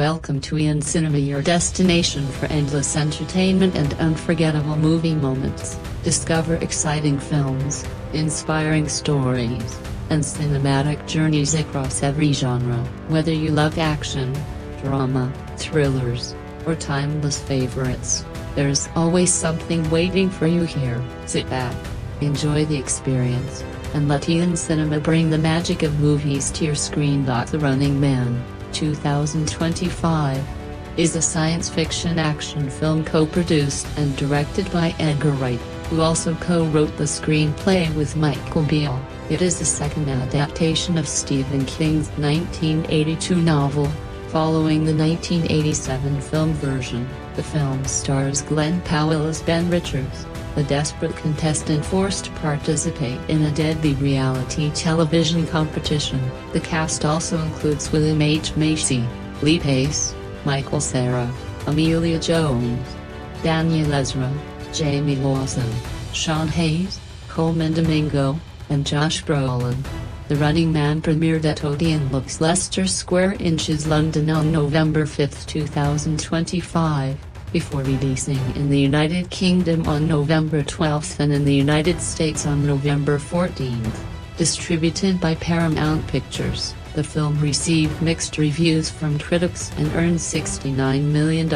Welcome to Ian Cinema, your destination for endless entertainment and unforgettable movie moments. Discover exciting films, inspiring stories, and cinematic journeys across every genre. Whether you love action, drama, thrillers, or timeless favorites, there's always something waiting for you here. Sit back, enjoy the experience, and let Ian Cinema bring the magic of movies to your screen. The Running Man, 2025, is a science fiction action film co-produced and directed by Edgar Wright, who also co-wrote the screenplay with Michael Beale. It is the second adaptation of Stephen King's 1982 novel, following the 1987 film version. The film stars Glen Powell as Ben Richards, a desperate contestant forced to participate in a deadly reality television competition. The cast also includes William H. Macy, Lee Pace, Michael Cera, Amelia Jones, Daniel Ezra, Jamie Lawson, Sean Hayes, Colman Domingo, and Josh Brolin. The Running Man premiered at Odeon Looks Leicester Square in London on November 5, 2025. Before releasing in the United Kingdom on November 12 and in the United States on November 14. Distributed by Paramount Pictures, the film received mixed reviews from critics and earned $69 million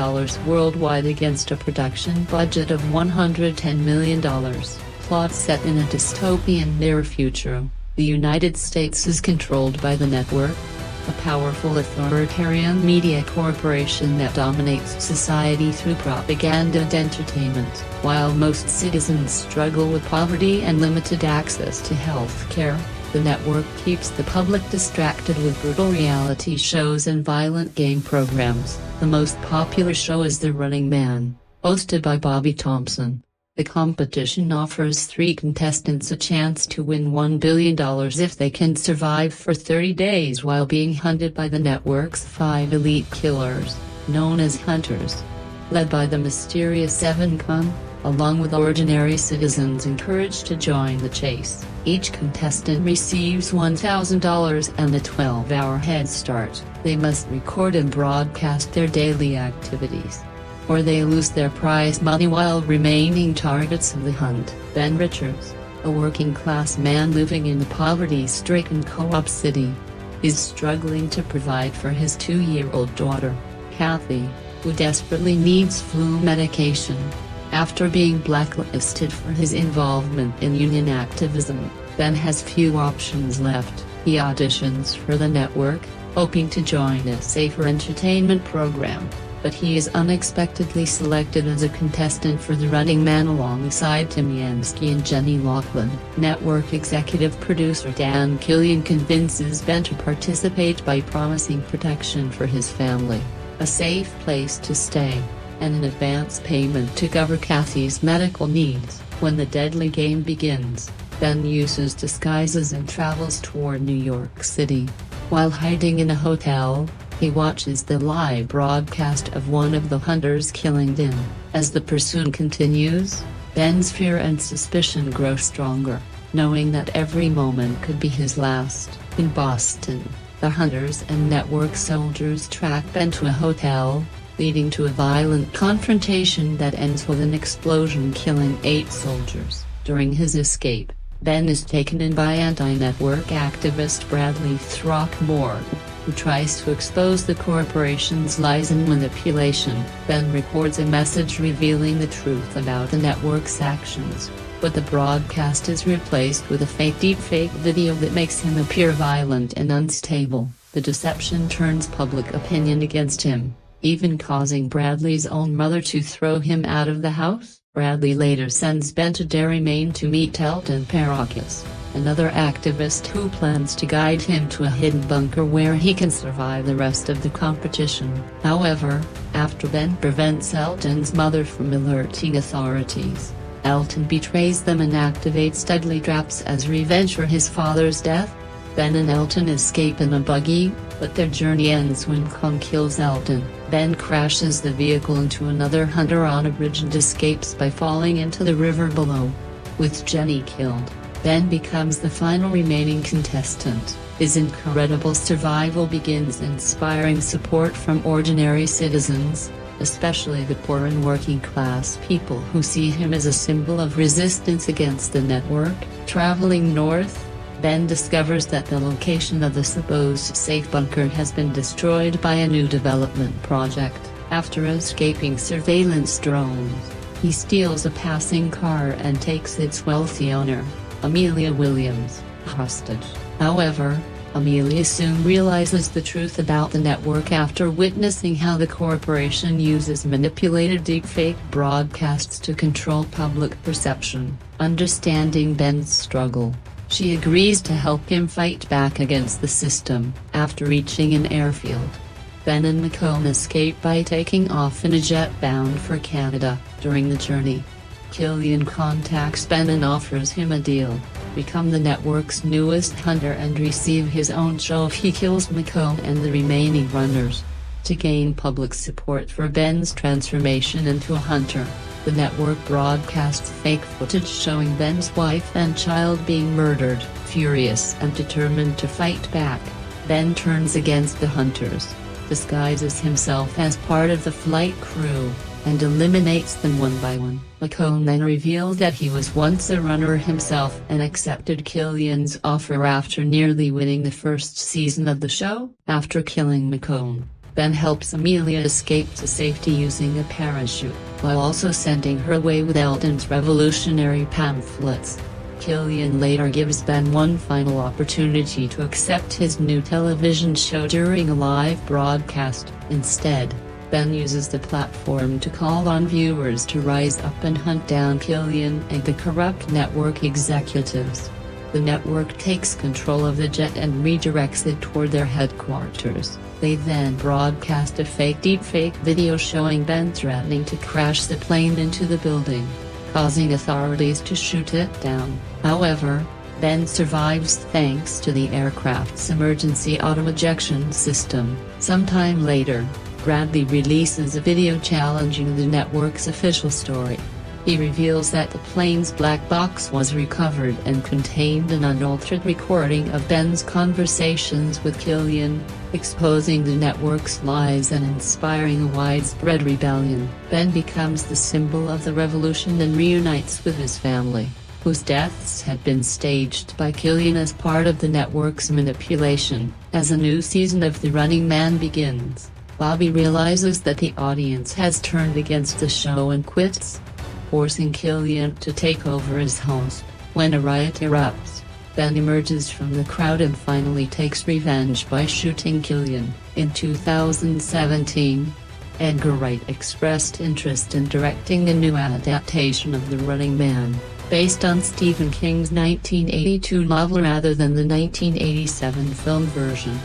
worldwide against a production budget of $110 million. Plot set in a dystopian near future, the United States is controlled by the network, a powerful authoritarian media corporation that dominates society through propaganda and entertainment. While most citizens struggle with poverty and limited access to health care, the network keeps the public distracted with brutal reality shows and violent game programs. The most popular show is The Running Man, hosted by Bobby Thompson. The competition offers 3 contestants a chance to win $1 billion if they can survive for 30 days while being hunted by the network's 5 elite killers, known as Hunters. Led by the mysterious Seven Kun, along with ordinary citizens encouraged to join the chase. Each contestant receives $1,000 and a 12-hour head start. They must record and broadcast their daily activities, or they lose their prize money while remaining targets of the hunt. Ben Richards, a working-class man living in the poverty-stricken Co-op City, is struggling to provide for his 2-year-old daughter, Kathy, who desperately needs flu medication. After being blacklisted for his involvement in union activism, Ben has few options left. He auditions for the network, hoping to join a safer entertainment program, but he is unexpectedly selected as a contestant for The Running Man alongside Tim Yansky and Jenny Laughlin. Network executive producer Dan Killian convinces Ben to participate by promising protection for his family, a safe place to stay, and an advance payment to cover Kathy's medical needs. When the deadly game begins, Ben uses disguises and travels toward New York City. While hiding in a hotel, he watches the live broadcast of one of the hunters killing them. As the pursuit continues, Ben's fear and suspicion grow stronger, knowing that every moment could be his last. In Boston, the hunters and network soldiers track Ben to a hotel, leading to a violent confrontation that ends with an explosion killing 8 soldiers. During his escape, Ben is taken in by anti-network activist Bradley Throckmorton, who tries to expose the corporation's lies and manipulation. Ben records a message revealing the truth about the network's actions, but the broadcast is replaced with a fake deepfake video that makes him appear violent and unstable. The deception turns public opinion against him, even causing Bradley's own mother to throw him out of the house. Bradley later sends Ben to Derry, Maine to meet Elton Parakis, another activist who plans to guide him to a hidden bunker where he can survive the rest of the competition. However, after Ben prevents Elton's mother from alerting authorities, Elton betrays them and activates deadly traps as revenge for his father's death. Ben and Elton escape in a buggy, but their journey ends when Kong kills Elton. Ben crashes the vehicle into another hunter on a bridge and escapes by falling into the river below. With Jenny killed, Ben becomes the final remaining contestant. His incredible survival begins inspiring support from ordinary citizens, especially the poor and working-class people who see him as a symbol of resistance against the network. Traveling north, Ben discovers that the location of the supposed safe bunker has been destroyed by a new development project. After escaping surveillance drones, he steals a passing car and takes its wealthy owner, Amelia Williams, hostage. However, Amelia soon realizes the truth about the network after witnessing how the corporation uses manipulated deepfake broadcasts to control public perception. Understanding Ben's struggle, she agrees to help him fight back against the system. After reaching an airfield, Ben and McComb escape by taking off in a jet bound for Canada. During the journey, Killian contacts Ben and offers him a deal: become the network's newest hunter and receive his own show if he kills McComb and the remaining runners. To gain public support for Ben's transformation into a hunter, the network broadcasts fake footage showing Ben's wife and child being murdered. Furious and determined to fight back, Ben turns against the hunters, disguises himself as part of the flight crew, and eliminates them one by one. McComb then reveals that he was once a runner himself and accepted Killian's offer after nearly winning the first season of the show. After killing McComb, Ben helps Amelia escape to safety using a parachute, while also sending her away with Eldon's revolutionary pamphlets. Killian later gives Ben one final opportunity to accept his new television show during a live broadcast. Instead, Ben uses the platform to call on viewers to rise up and hunt down Killian and the corrupt network executives. The network takes control of the jet and redirects it toward their headquarters. They then broadcast a fake deepfake video showing Ben threatening to crash the plane into the building, causing authorities to shoot it down. However, Ben survives thanks to the aircraft's emergency auto-ejection system. Sometime later, Bradley releases a video challenging the network's official story. He reveals that the plane's black box was recovered and contained an unaltered recording of Ben's conversations with Killian, exposing the network's lies and inspiring a widespread rebellion. Ben becomes the symbol of the revolution and reunites with his family, whose deaths had been staged by Killian as part of the network's manipulation. As a new season of The Running Man begins, Bobby realizes that the audience has turned against the show and quits, forcing Killian to take over as host. When a riot erupts, Ben emerges from the crowd and finally takes revenge by shooting Killian. In 2017, Edgar Wright expressed interest in directing a new adaptation of The Running Man, based on Stephen King's 1982 novel rather than the 1987 film version.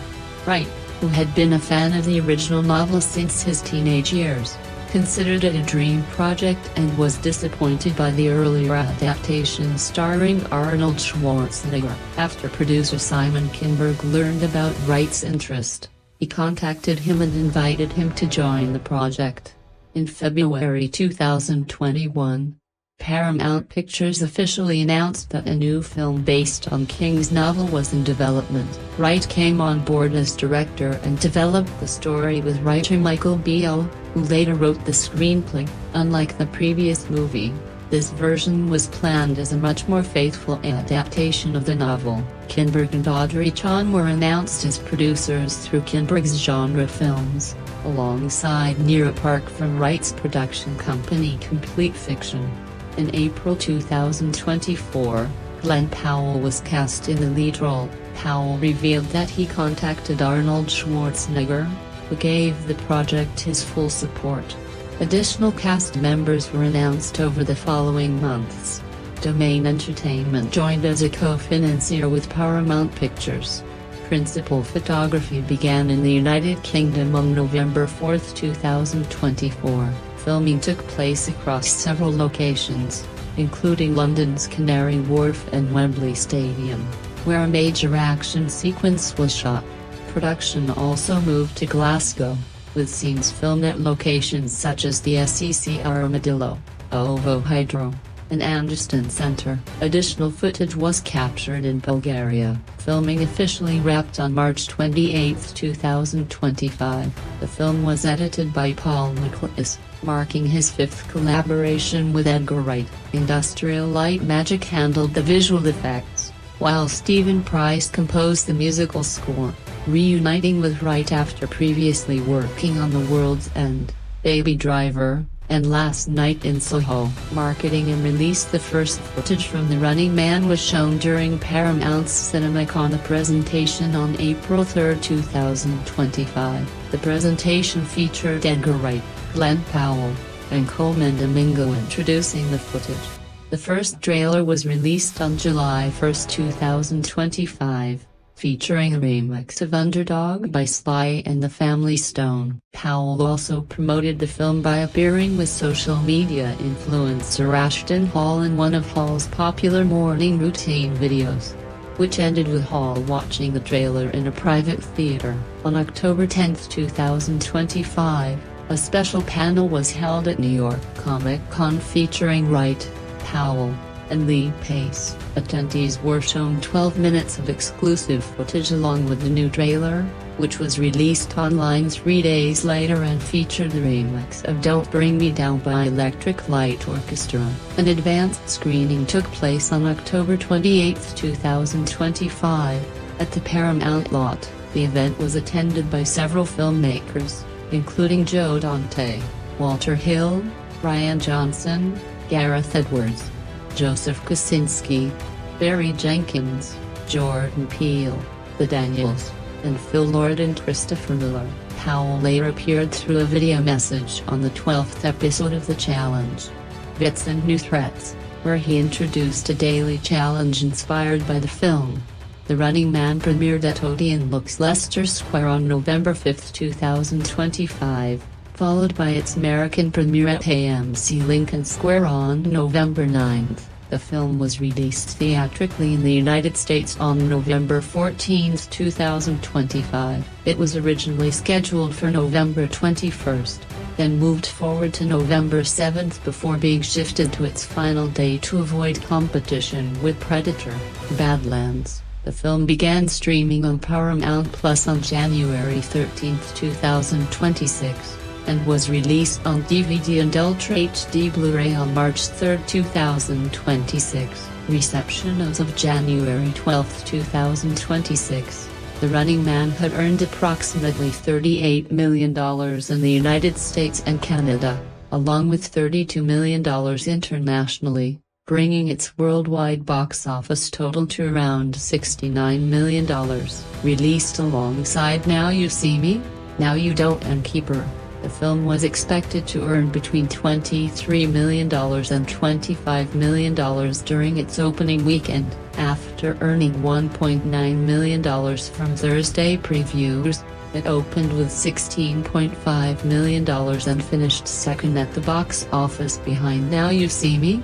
Wright, who had been a fan of the original novel since his teenage years, considered it a dream project and was disappointed by the earlier adaptation starring Arnold Schwarzenegger. After producer Simon Kinberg learned about Wright's interest, he contacted him and invited him to join the project. In February 2021, Paramount Pictures officially announced that a new film based on King's novel was in development. Wright came on board as director and developed the story with writer Michael Beale, who later wrote the screenplay. Unlike the previous movie, this version was planned as a much more faithful adaptation of the novel. Kinberg and Audrey Chon were announced as producers through Kinberg's Genre Films, alongside Nira Park from Wright's production company Complete Fiction. In April 2024, Glen Powell was cast in the lead role. Powell revealed that he contacted Arnold Schwarzenegger, who gave the project his full support. Additional cast members were announced over the following months. Domain Entertainment joined as a co-financier with Paramount Pictures. Principal photography began in the United Kingdom on November 4, 2024. Filming took place across several locations, including London's Canary Wharf and Wembley Stadium, where a major action sequence was shot. Production also moved to Glasgow, with scenes filmed at locations such as the SEC Armadillo, OVO Hydro, and Anderson Center. Additional footage was captured in Bulgaria. Filming officially wrapped on March 28, 2025. The film was edited by Paul Nicholas, marking his fifth collaboration with Edgar Wright. Industrial Light Magic handled the visual effects, while Stephen Price composed the musical score, reuniting with Wright after previously working on The World's End, Baby Driver, and Last Night in Soho. Marketing and release. The first footage from The Running Man was shown during Paramount's CinemaCon presentation on April 3, 2025. The presentation featured Edgar Wright, Glen Powell, and Colman Domingo introducing the footage. The first trailer was released on July 1, 2025. Featuring a remix of Underdog by Sly and the Family Stone. Powell also promoted the film by appearing with social media influencer Ashton Hall in one of Hall's popular morning routine videos, which ended with Hall watching the trailer in a private theater. On October 10, 2025, a special panel was held at New York Comic Con featuring Wright, Powell, and Lee Pace. Attendees were shown 12 minutes of exclusive footage along with the new trailer, which was released online 3 days later and featured the remix of Don't Bring Me Down by Electric Light Orchestra. An advanced screening took place on October 28, 2025, at the Paramount lot. The event was attended by several filmmakers, including Joe Dante, Walter Hill, Ryan Johnson, Gareth Edwards, Joseph Kosinski, Barry Jenkins, Jordan Peele, The Daniels, and Phil Lord and Christopher Miller. Powell later appeared through a video message on the 12th episode of The Challenge, Bits and New Threats, where he introduced a daily challenge inspired by the film. The Running Man premiered at Odeon Looks Leicester Square on November 5, 2025. Followed by its American premiere at AMC Lincoln Square on November 9. The film was released theatrically in the United States on November 14, 2025. It was originally scheduled for November 21, then moved forward to November 7 before being shifted to its final day to avoid competition with Predator: Badlands. The film began streaming on Paramount Plus on January 13, 2026. And was released on DVD and Ultra HD Blu-ray on March 3, 2026. Reception as of January 12, 2026. The Running Man had earned approximately $38 million in the United States and Canada, along with $32 million internationally, bringing its worldwide box office total to around $69 million. Released alongside Now You See Me, Now You Don't and Keeper. The film was expected to earn between $23 million and $25 million during its opening weekend, after earning $1.9 million from Thursday previews. It opened with $16.5 million and finished second at the box office behind Now You See Me,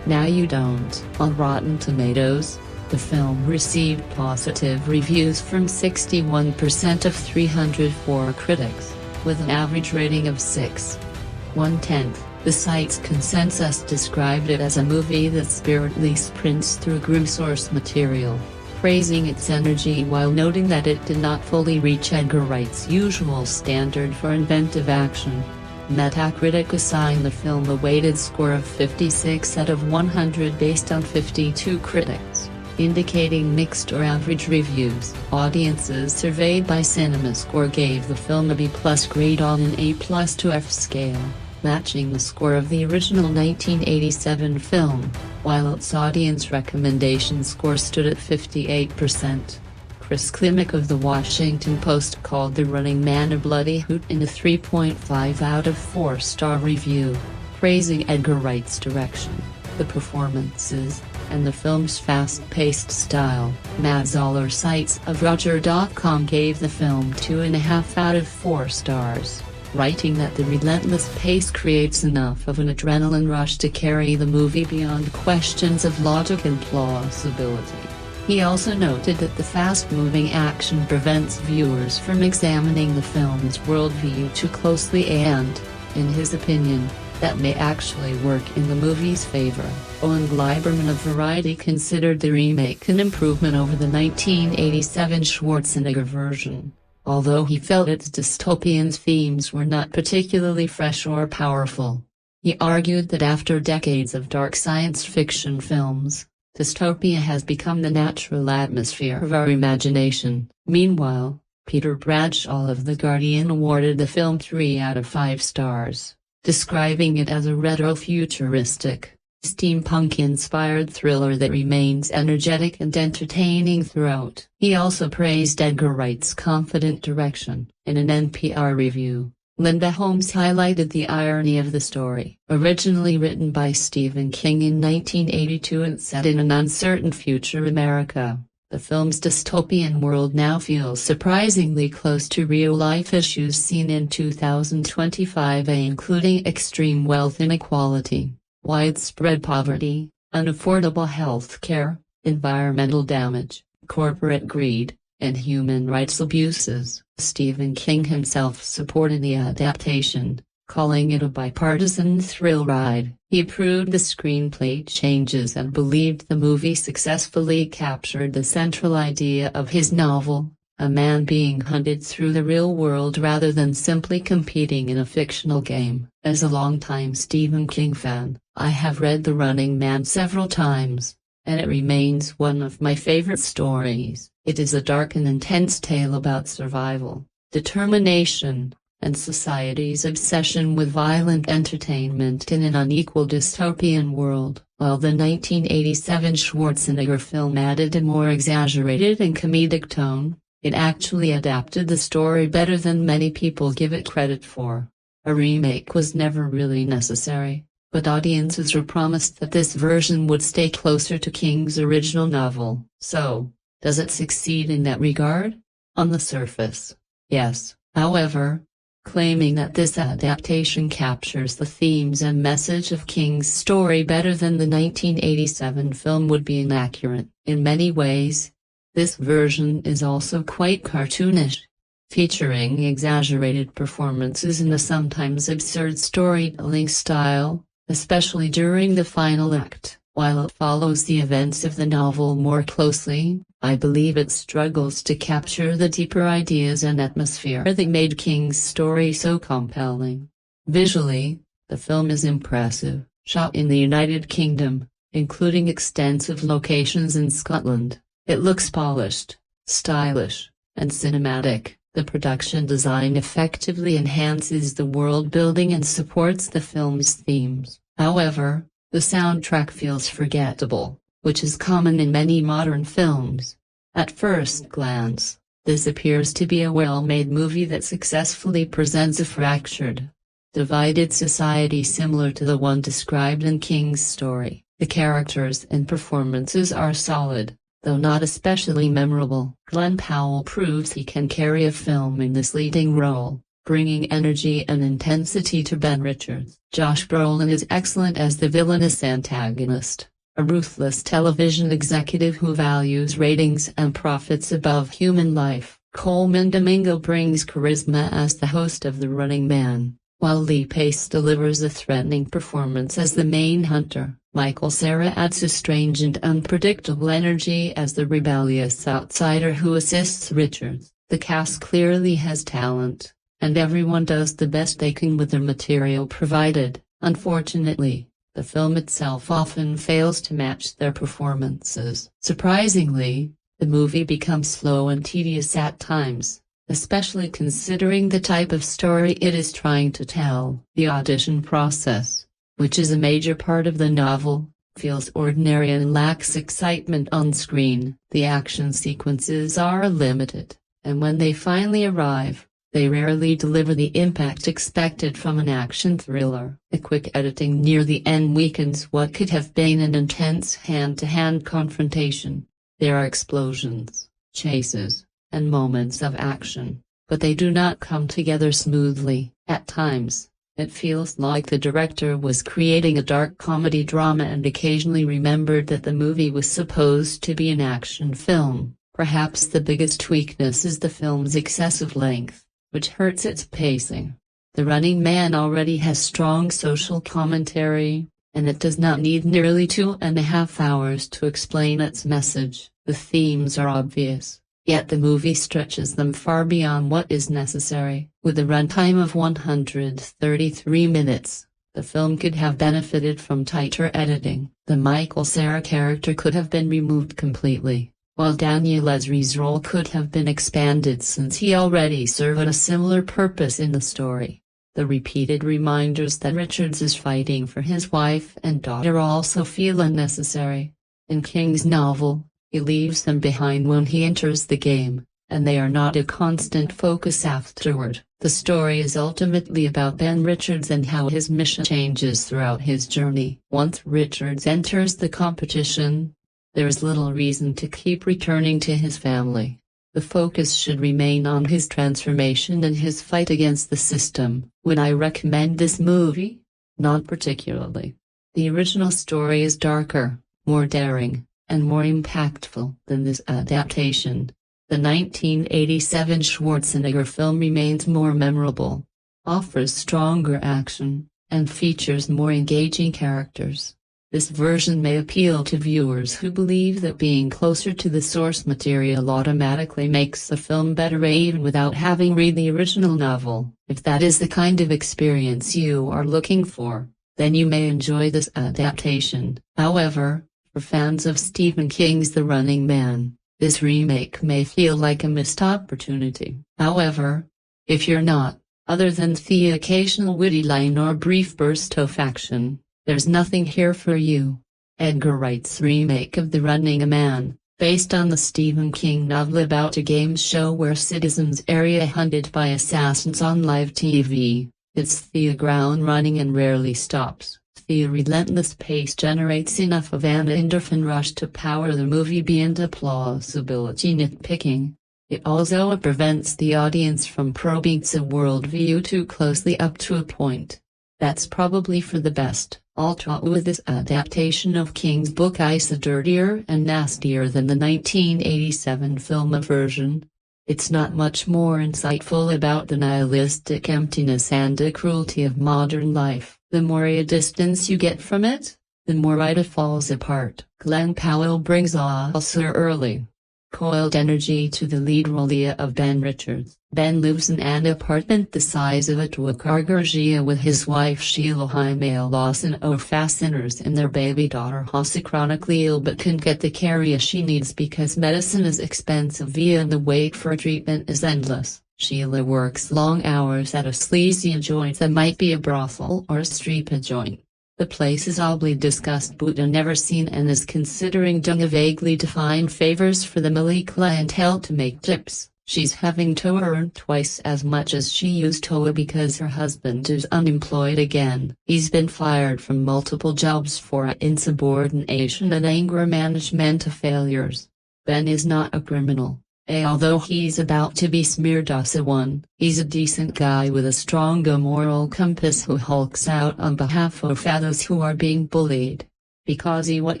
Now You Don't. On Rotten Tomatoes, the film received positive reviews from 61% of 304 critics, with an average rating of 6.1. The site's consensus described it as a movie that spiritedly sprints through grim source material, praising its energy while noting that it did not fully reach Edgar Wright's usual standard for inventive action. Metacritic assigned the film a weighted score of 56 out of 100 based on 52 critics, indicating mixed or average reviews. Audiences surveyed by CinemaScore gave the film a B+ grade on an A+ to F scale, matching the score of the original 1987 film, while its audience recommendation score stood at 58%. Chris Klimek of The Washington Post called The Running Man a bloody hoot in a 3.5 out of 4-star review, praising Edgar Wright's direction, the performances, and the film's fast-paced style. Matt Zoller Sites of Roger.com gave the film 2.5 out of 4 stars, writing that the relentless pace creates enough of an adrenaline rush to carry the movie beyond questions of logic and plausibility. He also noted that the fast-moving action prevents viewers from examining the film's worldview too closely and, in his opinion, that may actually work in the movie's favor. Owen Gleiberman of Variety considered the remake an improvement over the 1987 Schwarzenegger version, although he felt its dystopian themes were not particularly fresh or powerful. He argued that after decades of dark science fiction films, dystopia has become the natural atmosphere of our imagination. Meanwhile, Peter Bradshaw of The Guardian awarded the film 3 out of 5 stars, describing it as a retro-futuristic, steampunk-inspired thriller that remains energetic and entertaining throughout. He also praised Edgar Wright's confident direction. In an NPR review, Linda Holmes highlighted the irony of the story. Originally written by Stephen King in 1982 and set in an uncertain future America, the film's dystopian world now feels surprisingly close to real-life issues seen in 2025, including extreme wealth inequality, widespread poverty, unaffordable health care, environmental damage, corporate greed, and human rights abuses. Stephen King himself supported the adaptation, calling it a bipartisan thrill ride. He approved the screenplay changes and believed the movie successfully captured the central idea of his novel, a man being hunted through the real world rather than simply competing in a fictional game. As a longtime Stephen King fan, I have read The Running Man several times, and it remains one of my favorite stories. It is a dark and intense tale about survival, determination, and society's obsession with violent entertainment in an unequal dystopian world. While the 1987 Schwarzenegger film added a more exaggerated and comedic tone, it actually adapted the story better than many people give it credit for. A remake was never really necessary, but audiences were promised that this version would stay closer to King's original novel. So, does it succeed in that regard? On the surface, yes. However, claiming that this adaptation captures the themes and message of King's story better than the 1987 film would be inaccurate. In many ways, this version is also quite cartoonish, featuring exaggerated performances and a sometimes absurd storytelling style, especially during the final act. While it follows the events of the novel more closely, I believe it struggles to capture the deeper ideas and atmosphere that made King's story so compelling. Visually, the film is impressive, shot in the United Kingdom, including extensive locations in Scotland. It looks polished, stylish, and cinematic. The production design effectively enhances the world building and supports the film's themes. However, the soundtrack feels forgettable, which is common in many modern films. At first glance, this appears to be a well-made movie that successfully presents a fractured, divided society similar to the one described in King's story. The characters and performances are solid, though not especially memorable. Glen Powell proves he can carry a film in this leading role, bringing energy and intensity to Ben Richards. Josh Brolin is excellent as the villainous antagonist, a ruthless television executive who values ratings and profits above human life. Colman Domingo brings charisma as the host of The Running Man, while Lee Pace delivers a threatening performance as the main hunter. Michael Cera adds a strange and unpredictable energy as the rebellious outsider who assists Richards. The cast clearly has talent, and everyone does the best they can with the material provided. Unfortunately, the film itself often fails to match their performances. Surprisingly, the movie becomes slow and tedious at times, especially considering the type of story it is trying to tell. The audition process, which is a major part of the novel, feels ordinary and lacks excitement on screen. The action sequences are limited, and when they finally arrive, they rarely deliver the impact expected from an action thriller. A quick editing near the end weakens what could have been an intense hand-to-hand confrontation. There are explosions, chases, and moments of action, but they do not come together smoothly. At times, it feels like the director was creating a dark comedy drama and occasionally remembered that the movie was supposed to be an action film. Perhaps the biggest weakness is the film's excessive length, which hurts its pacing. The Running Man already has strong social commentary, and it does not need nearly 2.5 hours to explain its message. The themes are obvious, yet the movie stretches them far beyond what is necessary. With a runtime of 133 minutes, the film could have benefited from tighter editing. The Michael Cera character could have been removed completely, while Daniel Esri's role could have been expanded since he already served a similar purpose in the story. The repeated reminders that Richards is fighting for his wife and daughter also feel unnecessary. In King's novel, he leaves them behind when he enters the game, and they are not a constant focus afterward. The story is ultimately about Ben Richards and how his mission changes throughout his journey. Once Richards enters the competition, there is little reason to keep returning to his family. The focus should remain on his transformation and his fight against the system. Would I recommend this movie? Not particularly. The original story is darker, more daring, and more impactful than this adaptation. The 1987 Schwarzenegger film remains more memorable, offers stronger action, and features more engaging characters. This version may appeal to viewers who believe that being closer to the source material automatically makes the film better even without having read the original novel. If that is the kind of experience you are looking for, then you may enjoy this adaptation. However, for fans of Stephen King's The Running Man, this remake may feel like a missed opportunity. However, if you're not, other than the occasional witty line or brief burst of action, there's nothing here for you. Edgar Wright's remake of The Running Man, based on the Stephen King novel about a game show where citizens are hunted by assassins on live TV, hits the ground running and rarely stops. The relentless pace generates enough of an endorphin rush to power the movie beyond plausibility nitpicking. It also prevents the audience from probing its worldview too closely up to a point. That's probably for the best. Although with this adaptation of King's book is dirtier and nastier than the 1987 film version, it's not much more insightful about the nihilistic emptiness and the cruelty of modern life. The more a distance you get from it, the more it falls apart. Glen Powell brings also early, coiled energy to the lead role of Ben Richards. Ben lives in an apartment the size of a Tuacargargia with his wife Sheila Jaime Lawson Fasteners and their baby daughter Hasa, chronically ill but can't get the care she needs because medicine is expensive and the wait for treatment is endless. Sheila works long hours at a sleazy joint that might be a brothel or a strip joint. The place is oddly discussed but never seen and is considering doing a vaguely defined favors for the Malay clientele to make tips. She's having to earn twice as much as she used to because her husband is unemployed again. He's been fired from multiple jobs for insubordination and anger management failures. Ben is not a criminal. Although he's about to be smeared as one, he's a decent guy with a strong moral compass who hulks out on behalf of others who are being bullied. Because what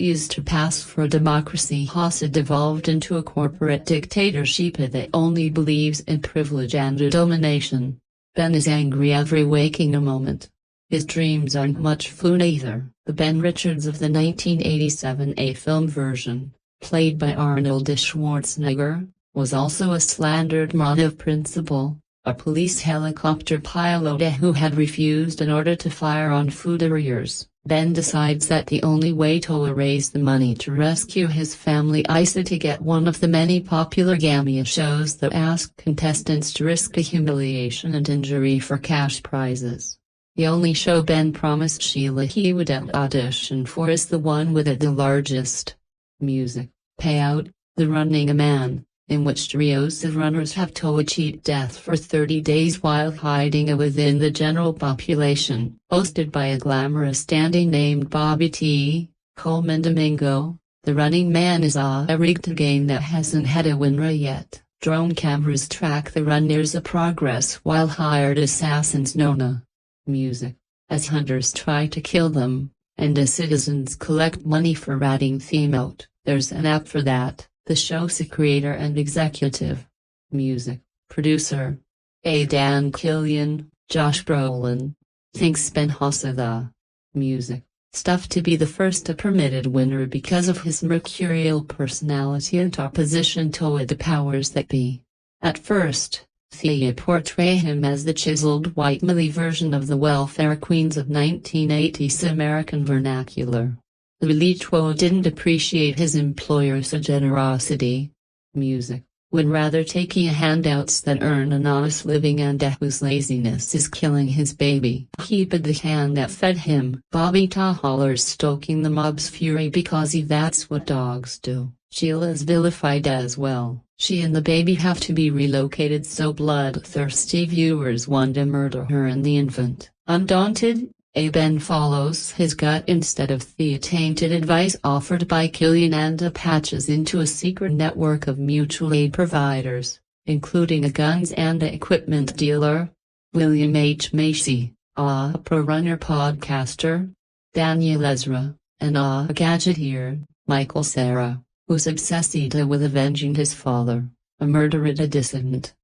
used to pass for democracy has devolved into a corporate dictatorship that only believes in privilege and domination. Ben is angry every waking moment. His dreams aren't much fun either. The Ben Richards of the 1987 film version, played by Arnold Schwarzenegger, was also a slandered man of principle, a police helicopter pilot who had refused an order to fire on food couriers. Ben decides that the only way to raise the money to rescue his family is to get one of the many popular gamma shows that ask contestants to risk humiliation and injury for cash prizes. The only show Ben promised Sheila he would audition for is the one with the largest music payout, The Running Man, in which trios of runners have to cheat death for 30 days while hiding within the general population. Hosted by a glamorous dandy named Bobby T. Colman Domingo, The Running Man is a rigged game that hasn't had a winner yet. Drone cameras track the runners' progress while hired assassins Nona. Music, as hunters try to kill them, and as citizens collect money for ratting them out. There's an app for that. The show's creator and executive music producer Dan Killian, Josh Brolin. Thinks Ben Hossada. Music. Stuff to be the first a permitted winner because of his mercurial personality and opposition toward the powers that be. At first, Thea portray him as the chiseled white Millie version of the welfare queens of 1980s American vernacular. The Lichwo didn't appreciate his employer's generosity. Music. When rather taking handouts that earn an honest living and whose laziness is killing his baby. He bid the hand that fed him. Bobby Tahaller's stoking the mob's fury because that's what dogs do. Sheila's vilified as well. She and the baby have to be relocated so bloodthirsty viewers want to murder her and the infant. Undaunted, Ben follows his gut instead of the tainted advice offered by Killian and patches into a secret network of mutual aid providers, including a guns and equipment dealer, William H. Macy, a pro-runner podcaster, Daniel Ezra, and a gadgeteer, Michael Cera, who's obsessed with avenging his father, a murderer dissident.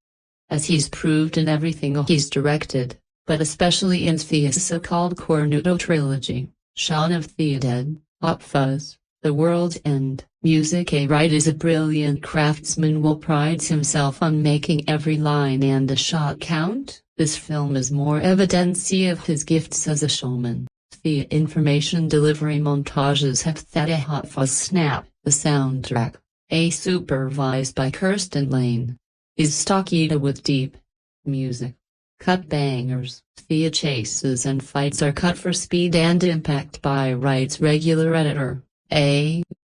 As he's proved in everything he's directed, but especially in Thea's so-called Cornuto trilogy, Shaun of the Dead, Hot Fuzz, The World's End. Music. Wright is a brilliant craftsman who prides himself on making every line and a shot count. This film is more evidence of his gifts as a showman. The information delivery montages have that a Hot Fuzz snap. The soundtrack, supervised by Kirsten Lane, is stocky with deep music. Cut bangers. The chases and fights are cut for speed and impact by Wright's regular editor,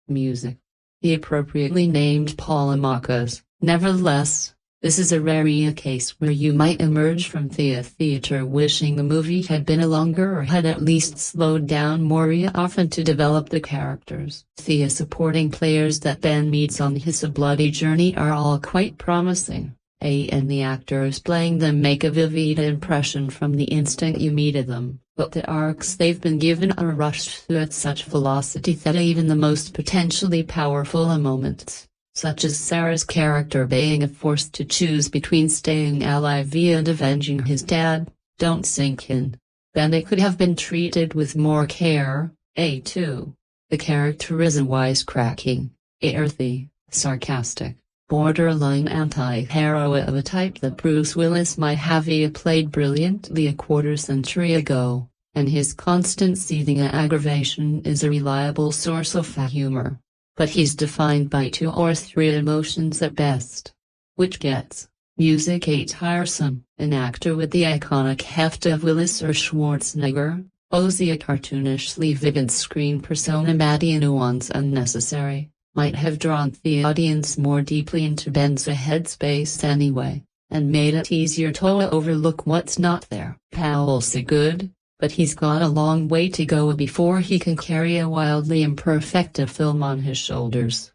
music. The appropriately named Polemacas. Nevertheless, this is a rare case where you might emerge from the theater wishing the movie had been longer or had at least slowed down more often to develop the characters. The supporting players that Ben meets on his bloody journey are all quite promising. And the actors playing them make a vivid impression from the instant you meet them, but the arcs they've been given are rushed through at such velocity that even the most potentially powerful moments, such as Sarah's character being forced to choose between staying alive and avenging his dad, don't sink in. Bennett could have been treated with more care, too. The character is a wisecracking, earthy, sarcastic, borderline anti-hero of a type that Bruce Willis might have played brilliantly a quarter-century ago, and his constant seething aggravation is a reliable source of humor. But he's defined by 2 or 3 emotions at best. Which gets, music tiresome. An actor with the iconic heft of Willis or Schwarzenegger, Ozzy a cartoonishly vivid screen persona Maddie nuance unnecessary, might have drawn the audience more deeply into Ben's headspace anyway, and made it easier to overlook what's not there. Powell's good, but he's got a long way to go before he can carry a wildly imperfect film on his shoulders.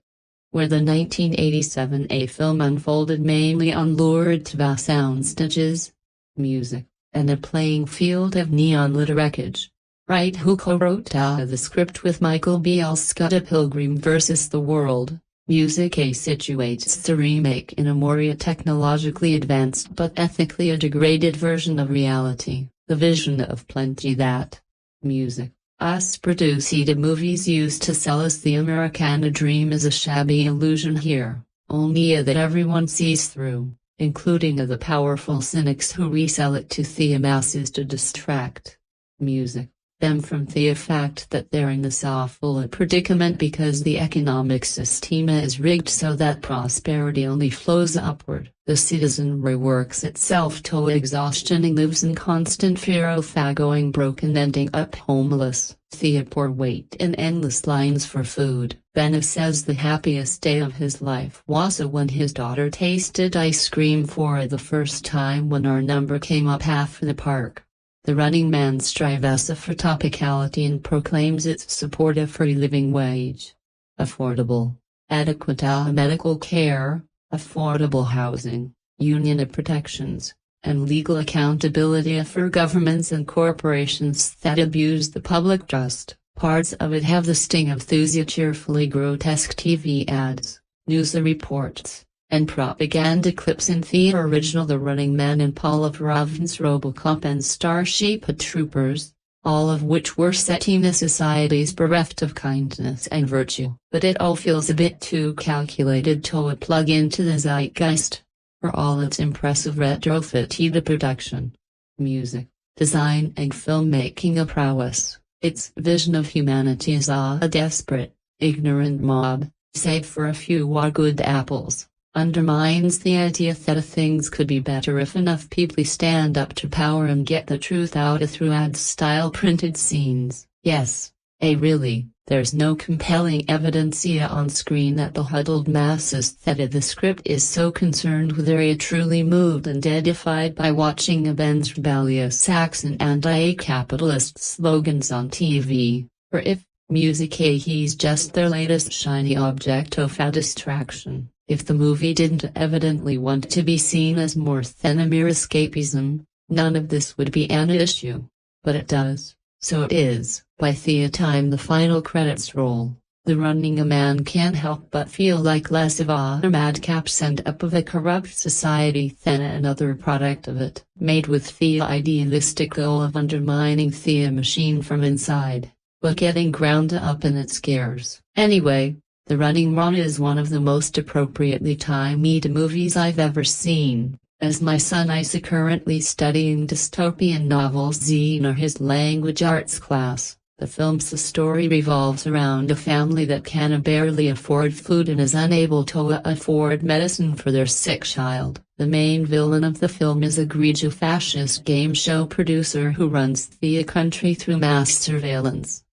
Where the 1987 film unfolded mainly on lurid soundstages, music, and a playing field of neon-lit wreckage, Wright, who co-wrote the script with Michael Bielska, Pilgrim vs. the World, music situates the remake in a more technologically advanced but ethically degraded version of reality, the vision of plenty that music. Us produced movies used to sell us the Americana dream is a shabby illusion here, only that everyone sees through, including the powerful cynics who resell it to the masses to distract music them from the fact that they're in this awful predicament because the economic system is rigged so that prosperity only flows upward. The citizenry works itself to exhaustion and lives in constant fear of going broke and ending up homeless. The poor wait in endless lines for food. Ben says the happiest day of his life was when his daughter tasted ice cream for the first time when our number came up half the park. The Running Man strives for topicality and proclaims its support for a living wage. Affordable, adequate medical care, affordable housing, union protections, and legal accountability for governments and corporations that abuse the public trust. Parts of it have the sting of cheerfully grotesque TV ads, news reports, and propaganda clips in the original The Running Man and Paul Verhoeven's RoboCop and Starship Troopers, all of which were set in a societies bereft of kindness and virtue. But it all feels a bit too calculated to plug into the zeitgeist, for all its impressive retrofitted production, music, design and filmmaking a prowess. Its vision of humanity is a desperate, ignorant mob, save for a few good apples, undermines the idea that things could be better if enough people stand up to power and get the truth out through ad-style printed scenes. Yes, really, there's no compelling evidence on screen that the huddled masses that the script is so concerned with are truly moved and edified by watching Ben's rebellious acts and anti-capitalist slogans on TV, or if music he's just their latest shiny object of a distraction. If the movie didn't evidently want to be seen as more than a mere escapism, none of this would be an issue. But it does, so it is. By the time the final credits roll, The Running Man can't help but feel like less of a madcap send-up of a corrupt society than another product of it, made with the idealistic goal of undermining the machine from inside, but getting ground up in its gears. Anyway, The Running Man is one of the most appropriately timed movies I've ever seen. As my son is currently studying dystopian novels in his language arts class, the film's story revolves around a family that can barely afford food and is unable to afford medicine for their sick child. The main villain of the film is a greedy fascist game show producer who runs the country through mass surveillance,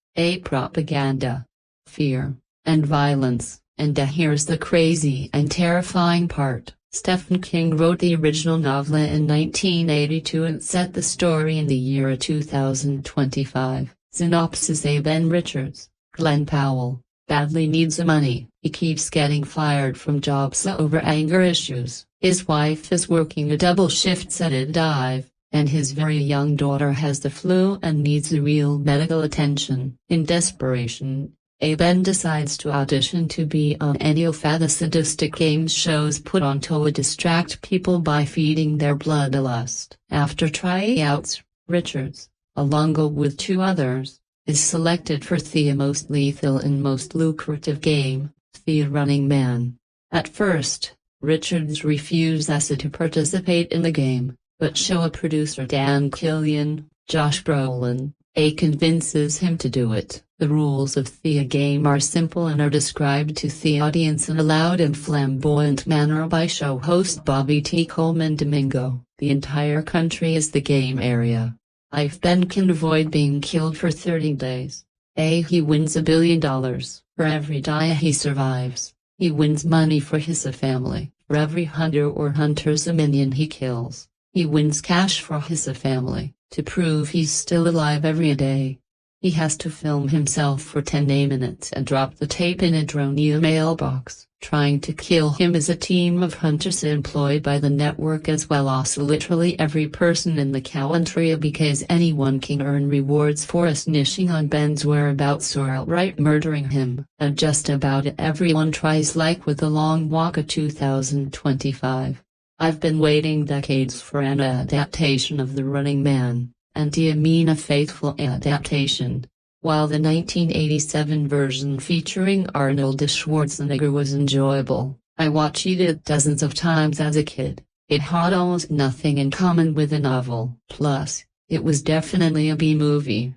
propaganda, fear, and violence. And here's the crazy and terrifying part. Stephen King wrote the original novel in 1982 and set the story in the year 2025. Synopsis: Ben Richards, Glen Powell, badly needs money. He keeps getting fired from jobs over anger issues. His wife is working a double shift at a dive, and his very young daughter has the flu and needs real medical attention. In desperation, Ben decides to audition to be on any of the sadistic game shows put on to distract people by feeding their bloodlust. After tryouts, Richards, along with two others, is selected for the most lethal and most lucrative game, The Running Man. At first, Richards refuses to participate in the game, but show producer Dan Killian, Josh Brolin, convinces him to do it. The rules of the game are simple and are described to the audience in a loud and flamboyant manner by show host Bobby T. Colman Domingo. The entire country is the game area. If Ben can avoid being killed for 30 days, he wins $1 billion. For every day he survives, he wins money for his family. For every hunter or hunter's minion he kills, he wins cash for his family. To prove he's still alive every day, he has to film himself for 10 minutes and drop the tape in a drone mailbox. Trying to kill him is a team of hunters employed by the network as well as literally every person in the country, because anyone can earn rewards for snitching on Ben's whereabouts or outright murdering him. And just about everyone tries, like with The Long Walk of 2025. I've been waiting decades for an adaptation of The Running Man, and I mean a faithful adaptation. While the 1987 version featuring Arnold Schwarzenegger was enjoyable, I watched it dozens of times as a kid. It had almost nothing in common with the novel. Plus, it was definitely a B-movie.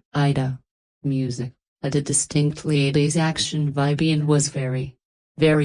Music had a distinctly 80s action vibe and was very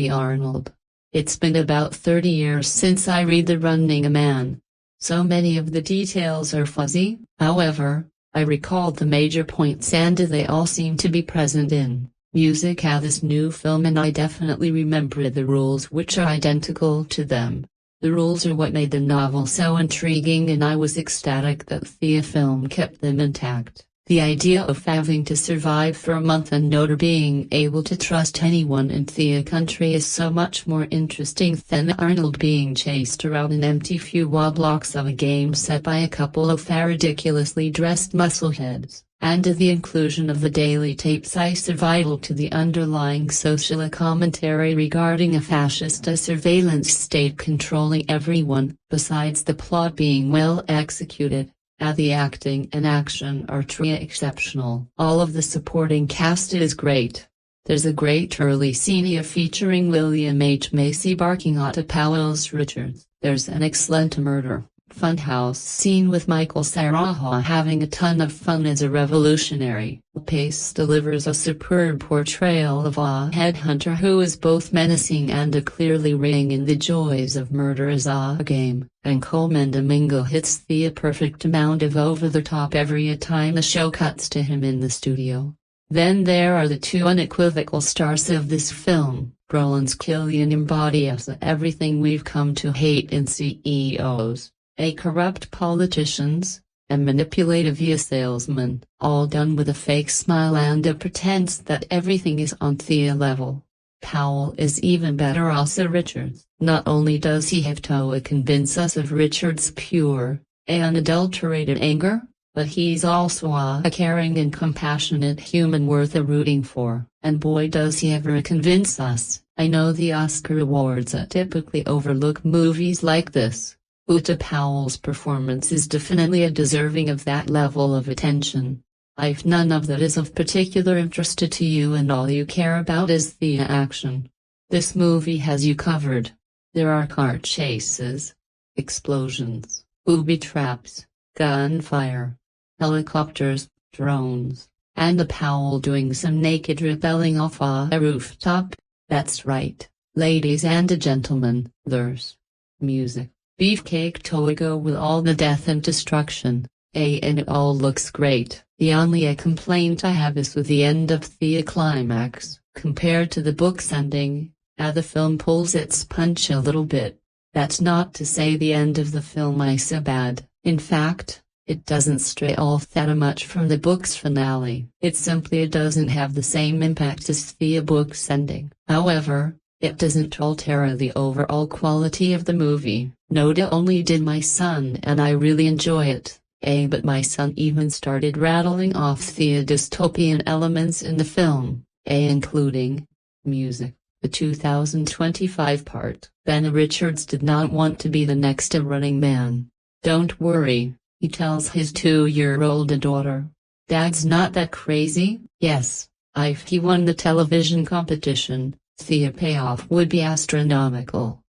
Arnold. It's been about 30 years since I read The Running Man, so many of the details are fuzzy. However, I recalled the major points and they all seem to be present in music of this new film, and I definitely remember the rules, which are identical to them. The rules are what made the novel so intriguing, and I was ecstatic that the film kept them intact. The idea of having to survive for a month and not being able to trust anyone in the country is so much more interesting than Arnold being chased around an empty few blocks of a game set by a couple of ridiculously dressed muscleheads. and the inclusion of the daily tapes is vital to the underlying social commentary regarding a fascist surveillance state controlling everyone. Besides the plot being well executed, the acting and action are truly exceptional. All of the supporting cast is great. There's a great early scene featuring William H. Macy barking at Powell's Richards. There's an excellent murder funhouse scene with Michael Cera having a ton of fun as a revolutionary. Pace delivers a superb portrayal of a headhunter who is both menacing and clearly ringing in the joys of murder as a game, and Colman Domingo hits the perfect amount of over-the-top every time the show cuts to him in the studio. Then there are the two unequivocal stars of this film. Brolin's Killian embodies everything we've come to hate in CEOs. Corrupt politicians, and manipulative salesmen, all done with a fake smile and a pretense that everything is on the level. Powell is even better as Richards. Not only does he have to convince us of Richards' pure, unadulterated anger, but he's also a caring and compassionate human worth rooting for. And boy does he ever convince us. I know the Oscar awards typically overlook movies like this. But Powell's performance is definitely deserving of that level of attention. If none of that is of particular interest to you and all you care about is the action, this movie has you covered. There are car chases, explosions, booby traps, gunfire, helicopters, drones, and the Powell doing some naked rappelling off a rooftop. That's right, ladies and gentlemen, there's music. Beefcake to go with all the death and destruction, and it all looks great. The only complaint I have is with the end of the climax. Compared to the book's ending, the film pulls its punch a little bit. That's not to say the end of the film is so bad. In fact, it doesn't stray off that much from the book's finale. It simply doesn't have the same impact as the book's ending. However, it doesn't alter the overall quality of the movie. Not only did my son and I really enjoy it, but my son even started rattling off the dystopian elements in the film, including music. The 2025 part. Ben Richards did not want to be the next Running Man. Don't worry, he tells his 2-year-old daughter. Dad's not that crazy. Yes, if he won the television competition, the payoff would be astronomical.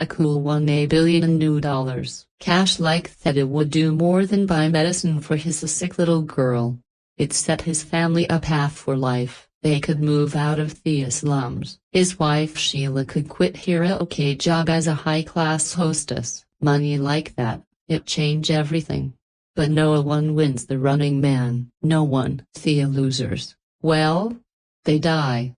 A cool $1 billion new dollars. Cash like that it would do more than buy medicine for his sick little girl. It set his family up half for life. They could move out of the slums. His wife Sheila could quit her okay job as a high-class hostess. Money like that, it changed everything. But no one wins the Running Man. No one. The losers. Well, they die.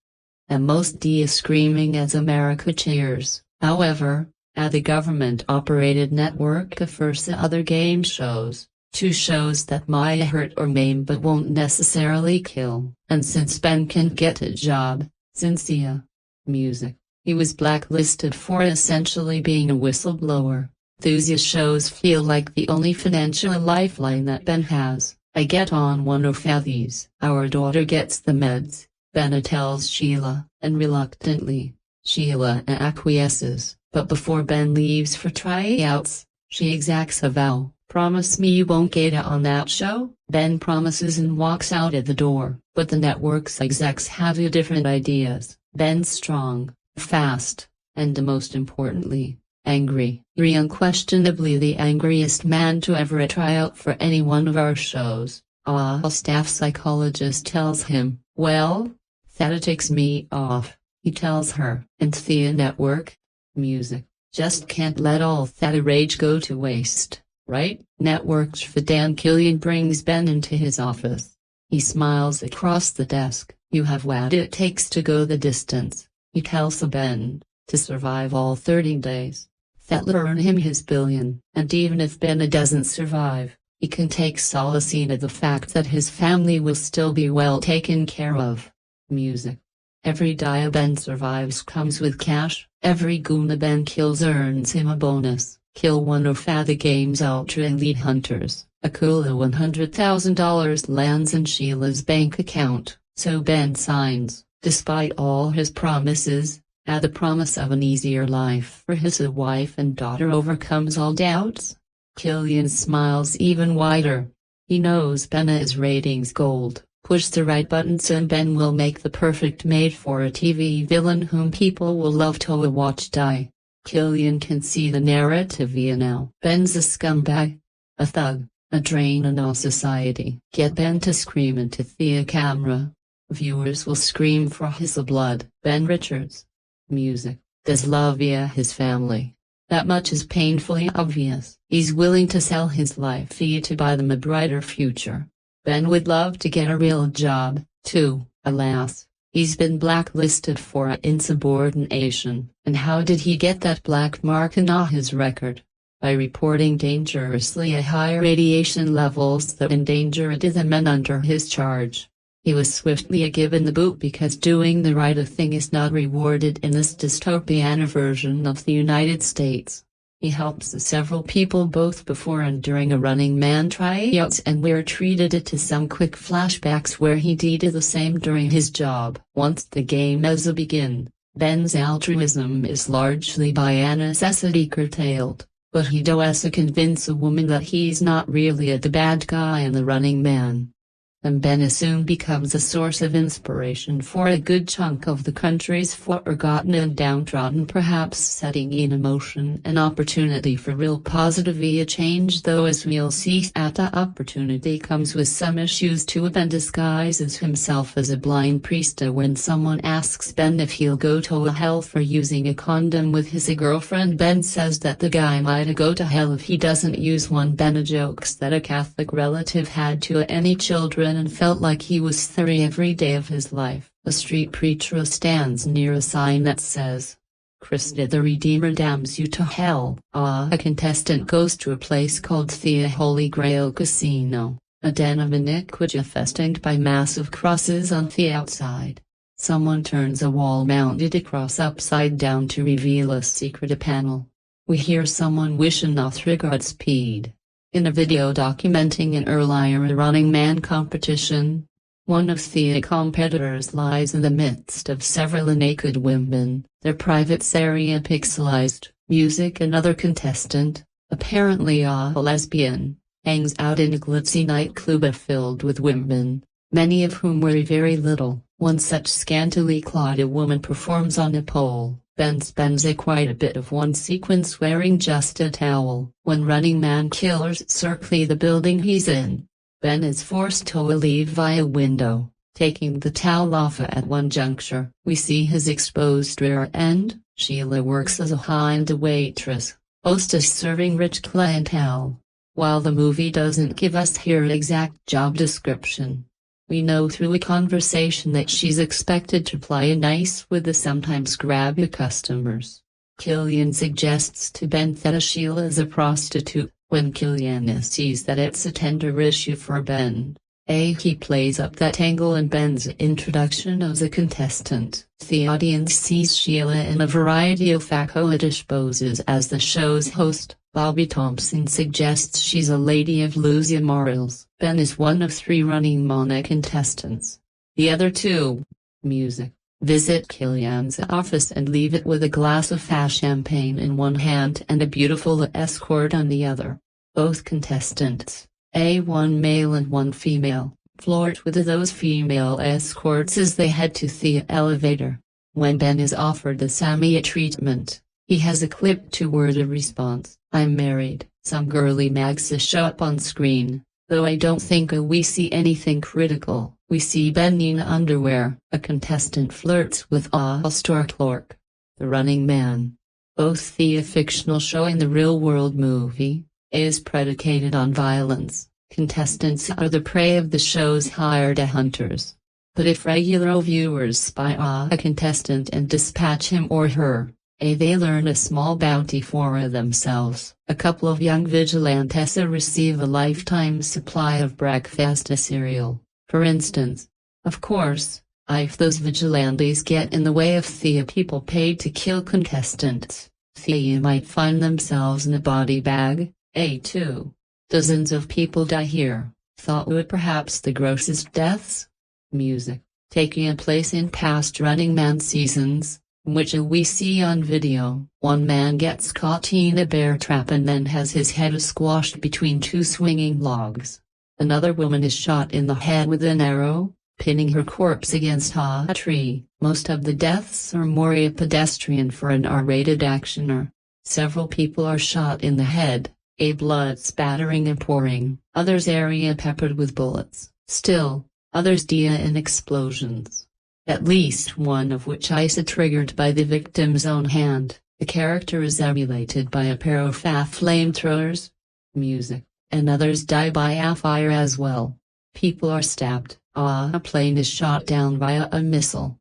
And most screaming as America cheers. However, the government-operated network offers other game shows, 2 shows that might hurt or maim but won't necessarily kill. And since Ben can't get a job, since the music, he was blacklisted for essentially being a whistleblower. These shows feel like the only financial lifeline that Ben has. I get on one of these. Our daughter gets the meds, Ben tells Sheila, and reluctantly, Sheila acquiesces, but before Ben leaves for tryouts, she exacts a vow. Promise me you won't get on that show? Ben promises and walks out at the door, but the network's execs have different ideas. Ben's strong, fast, and most importantly, angry. Unquestionably the angriest man to ever try out for any one of our shows. A staff psychologist tells him, well, that takes me off, he tells her. And the network, music, just can't let all that rage go to waste, right? Network's Dan Killian brings Ben into his office. He smiles across the desk. You have what it takes to go the distance, he tells Ben, to survive all 30 days. That'll earn him his billion. And even if Ben doesn't survive, he can take solace in the fact that his family will still be well taken care of. Music. Every die Ben survives comes with cash. Every goon Ben kills earns him a bonus. Kill one of the game's ultra elite hunters, A cool $100,000 lands in Sheila's bank account, so Ben signs, despite all his promises, and the promise of an easier life for his wife and daughter overcomes all doubts. Killian smiles even wider. He knows Ben is ratings gold. Push the right buttons and Ben will make the perfect made-for-a-TV villain whom people will love to watch die. Killian can see the narrative now. Ben's a scumbag. A thug. A drain on all society. Get Ben to scream into the camera. Viewers will scream for his blood. Ben Richards. Music. Does love via his family. That much is painfully obvious. He's willing to sell his life to buy them a brighter future. Ben would love to get a real job, too, alas. He's been blacklisted for insubordination. And how did he get that black mark on his record? By reporting dangerously high radiation levels that endangered the men under his charge. He was swiftly given the boot because doing the right thing is not rewarded in this dystopian version of the United States. He helps several people both before and during a Running Man tryouts, and we're treated to some quick flashbacks where he did the same during his job. Once the game begins, Ben's altruism is largely by necessity curtailed, but he does convince a woman that he's not really the bad guy in the Running Man. And Ben soon becomes a source of inspiration for a good chunk of the country's forgotten and downtrodden, perhaps setting in motion an opportunity for real positive change, though as we'll see that opportunity comes with some issues too. Ben disguises himself as a blind priest when someone asks Ben if he'll go to hell for using a condom with his girlfriend. Ben says that the guy might go to hell if he doesn't use one. Ben jokes that a Catholic relative had any children and felt like he was 30 every day of his life. A street preacher stands near a sign that says, "Christ the Redeemer damns you to hell." A contestant goes to a place called the Holy Grail Casino, a den of iniquity festooned by massive crosses on the outside. Someone turns a wall-mounted cross upside down to reveal a secret panel. We hear someone wishing Othra Godspeed. In a video documenting an earlier Running Man competition, one of the competitors lies in the midst of several naked women, their privates area pixelized. Music. Another contestant, apparently a lesbian, hangs out in a glitzy nightclub filled with women, many of whom wear very little. One such scantily clad woman performs on a pole. Ben spends quite a bit of one sequence wearing just a towel. When Running Man killers circle the building he's in, Ben is forced to leave via window, taking the towel off at one juncture. We see his exposed rear end. Sheila works as a high-end waitress, hostess serving rich clientele. While the movie doesn't give us her exact job description, we know through a conversation that she's expected to play nice with the sometimes grabby customers. Killian suggests to Ben that Sheila is a prostitute. When Killian sees that it's a tender issue for Ben, he plays up that angle in Ben's introduction of the contestant. The audience sees Sheila in a variety of facetious poses as the show's host. Bobby Thompson suggests she's a lady of loose morals. Ben is one of 3 Running Man contestants. The other 2, music, visit Killian's office and leave it with a glass of champagne in one hand and a beautiful escort on the other. Both contestants, one male and one female, flirt with those female escorts as they head to the elevator. When Ben is offered the Sammy treatment, he has a clipped 2-word response: "I'm married." Some girly mags show up on screen, though I don't think we see anything critical. We see Ben in underwear. A contestant flirts with a store clerk. The Running Man, both the fictional show and the real-world movie, is predicated on violence. Contestants are the prey of the show's hired hunters. But if regular viewers spy a contestant and dispatch him or her, they learn a small bounty for themselves. A couple of young vigilantes receive a lifetime supply of breakfast cereal, for instance. Of course, if those vigilantes get in the way of the people paid to kill contestants, they might find themselves in a body bag, too. Dozens of people die here, thought would perhaps the grossest deaths. Music, taking place in past Running Man seasons, which we see on video. One man gets caught in a bear trap and then has his head squashed between two swinging logs. Another woman is shot in the head with an arrow, pinning her corpse against a tree. Most of the deaths are more pedestrian for an R-rated actioner. Several people are shot in the head, a blood spattering and pouring, others area peppered with bullets, still, others die in explosions. At least one of which is triggered by the victim's own hand. The character is emulated by a pair of flamethrowers. Music, and others die by a fire as well. People are stabbed, a plane is shot down via a missile,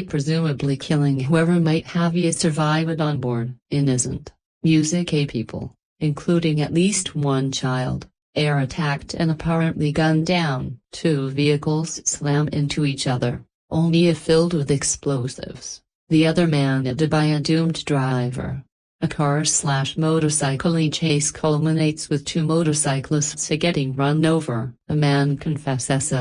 presumably killing whoever might have survived on board. Innocent. Music, people, including at least one child, are attacked and apparently gunned down. Two vehicles slam into each other, only filled with explosives. The other man hit by a doomed driver. A car/motorcycle chase culminates with two motorcyclists getting run over. A man confesses.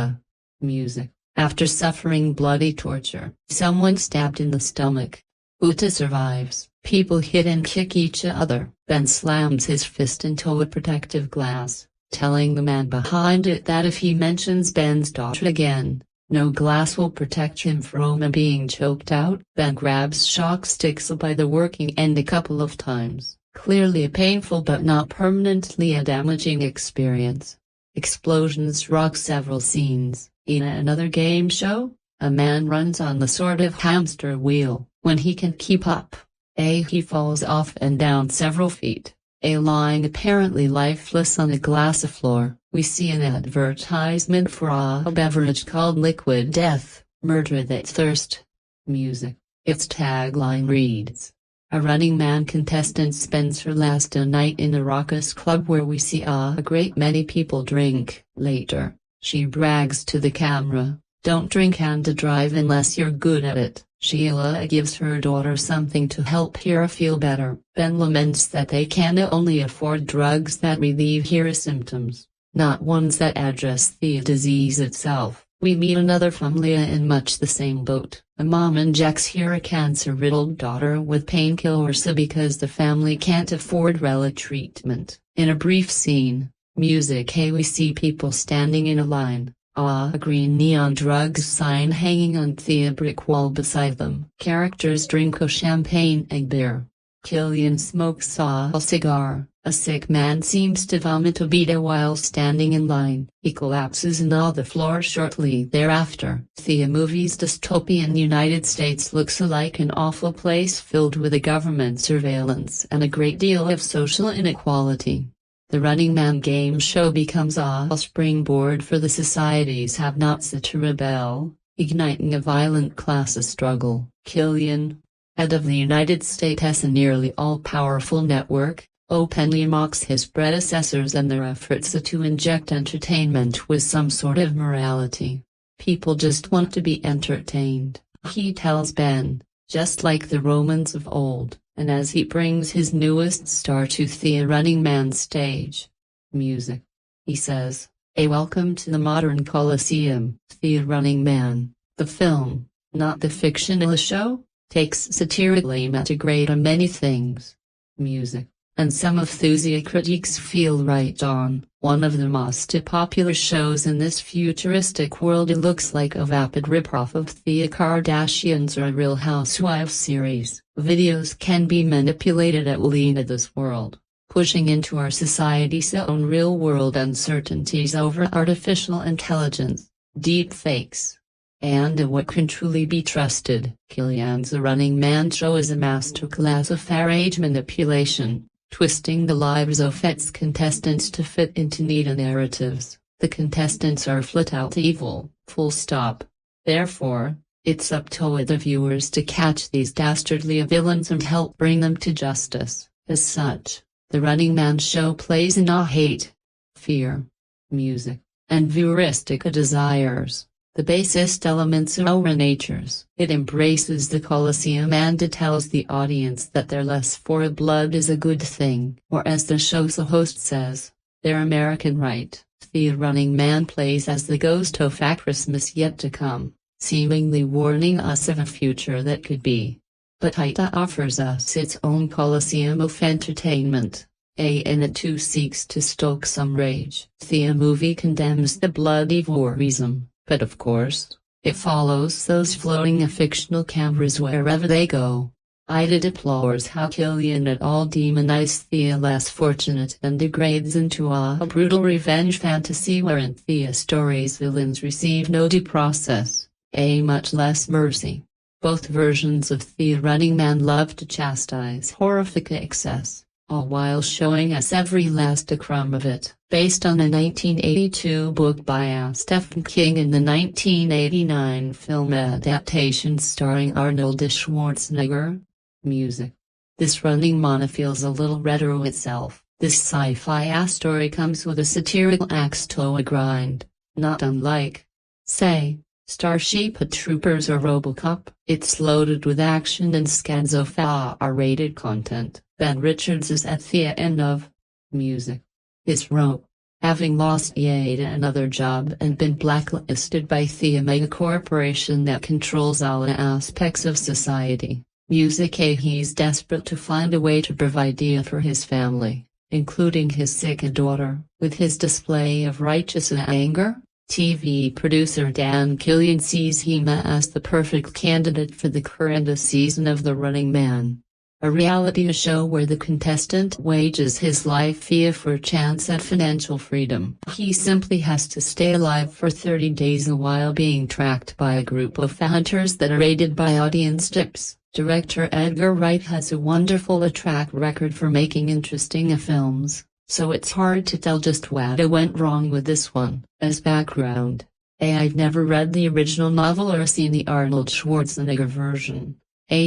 Music, after suffering bloody torture. Someone stabbed in the stomach. Uta survives. People hit and kick each other. Ben slams his fist into a protective glass, telling the man behind it that if he mentions Ben's daughter again, no glass will protect him from being choked out. Ben grabs shock sticks by the working end a couple of times. Clearly a painful but not permanently a damaging experience. Explosions rock several scenes. In another game show, a man runs on the sort of hamster wheel. When he can keep up, he falls off and down several feet, lying apparently lifeless on a glass floor. We see an advertisement for a beverage called Liquid Death, Murder That Thirst. Music, its tagline reads, a Running Man contestant spends her last night in a raucous club where we see a great many people drink. Later, she brags to the camera, don't drink and drive unless you're good at it. Sheila gives her daughter something to help her feel better. Ben laments that they can only afford drugs that relieve her symptoms, not ones that address the disease itself. We meet another family in much the same boat. A mom injects her cancer-riddled daughter with painkillers because the family can't afford relic treatment. In a brief scene, music, we see people standing in a line. A green neon drugs sign hanging on the brick wall beside them. Characters drink a champagne and beer. Killian smokes a cigar. A sick man seems to vomit a beta while standing in line. He collapses on the floor shortly thereafter. The movie's dystopian United States looks like an awful place filled with a government surveillance and a great deal of social inequality. The Running Man game show becomes a springboard for the society's have-nots to rebel, igniting a violent class struggle. Killian, head of the United States' nearly all-powerful network, openly mocks his predecessors and their efforts to inject entertainment with some sort of morality. People just want to be entertained, he tells Ben, just like the Romans of old. And as he brings his newest star to the Running Man stage. Music, he says, a welcome to the modern Colosseum. The Running Man, the film, not the fictional show, takes satirically metagrade on many things. Music, and some enthusiast critics feel right on. One of the most popular shows in this futuristic world, it looks like a vapid ripoff of the Kardashians or a Real Housewives series. Videos can be manipulated at will in this world, pushing into our society's own real-world uncertainties over artificial intelligence, deep fakes, and what can truly be trusted. Killian's The Running Man show is a masterclass of age manipulation, twisting the lives of its contestants to fit into neat narratives. The contestants are flat-out evil, full stop. Therefore, it's up to the viewers to catch these dastardly villains and help bring them to justice. As such, The Running Man show plays in hate, fear, music, and vieweristic desires, the basest elements of our natures. It embraces the Colosseum and it tells the audience that their lust for blood is a good thing. Or as the show's host says, Their American right, the Running Man plays as the ghost of a Christmas yet to come, seemingly warning us of a future that could be. But Haida offers us its own coliseum of entertainment. And it too seeks to stoke some rage. The movie condemns the bloody voyeurism, but of course, it follows those floating fictional cameras wherever they go. Ida deplores how Killian et al. Demonize the less fortunate and degrades into a brutal revenge fantasy wherein the story's villains receive no due process, much less mercy. Both versions of the Running Man love to chastise horrific excess, all while showing us every last crumb of it. Based on a 1982 book by Stephen King and the 1989 film adaptation starring Arnold Schwarzenegger. Music. This running mana feels a little retro itself. This sci-fi story comes with a satirical axe to a grind, not unlike, say, Starship Troopers or RoboCop. It's loaded with action and schizo R-rated content. Ben Richards is at the end of music. It's rope. Having lost yet another job and been blacklisted by the mega corporation that controls all aspects of society. Music. He's desperate to find a way to provide for his family, including his sick daughter. With his display of righteous anger, TV producer Dan Killian sees him as the perfect candidate for the current season of The Running Man. A reality show where the contestant wages his life for a chance at financial freedom. He simply has to stay alive for 30 days while being tracked by a group of hunters that are raided by audience tips. Director Edgar Wright has a wonderful track record for making interesting films, so it's hard to tell just what went wrong with this one. As background, I've never read the original novel or seen the Arnold Schwarzenegger version.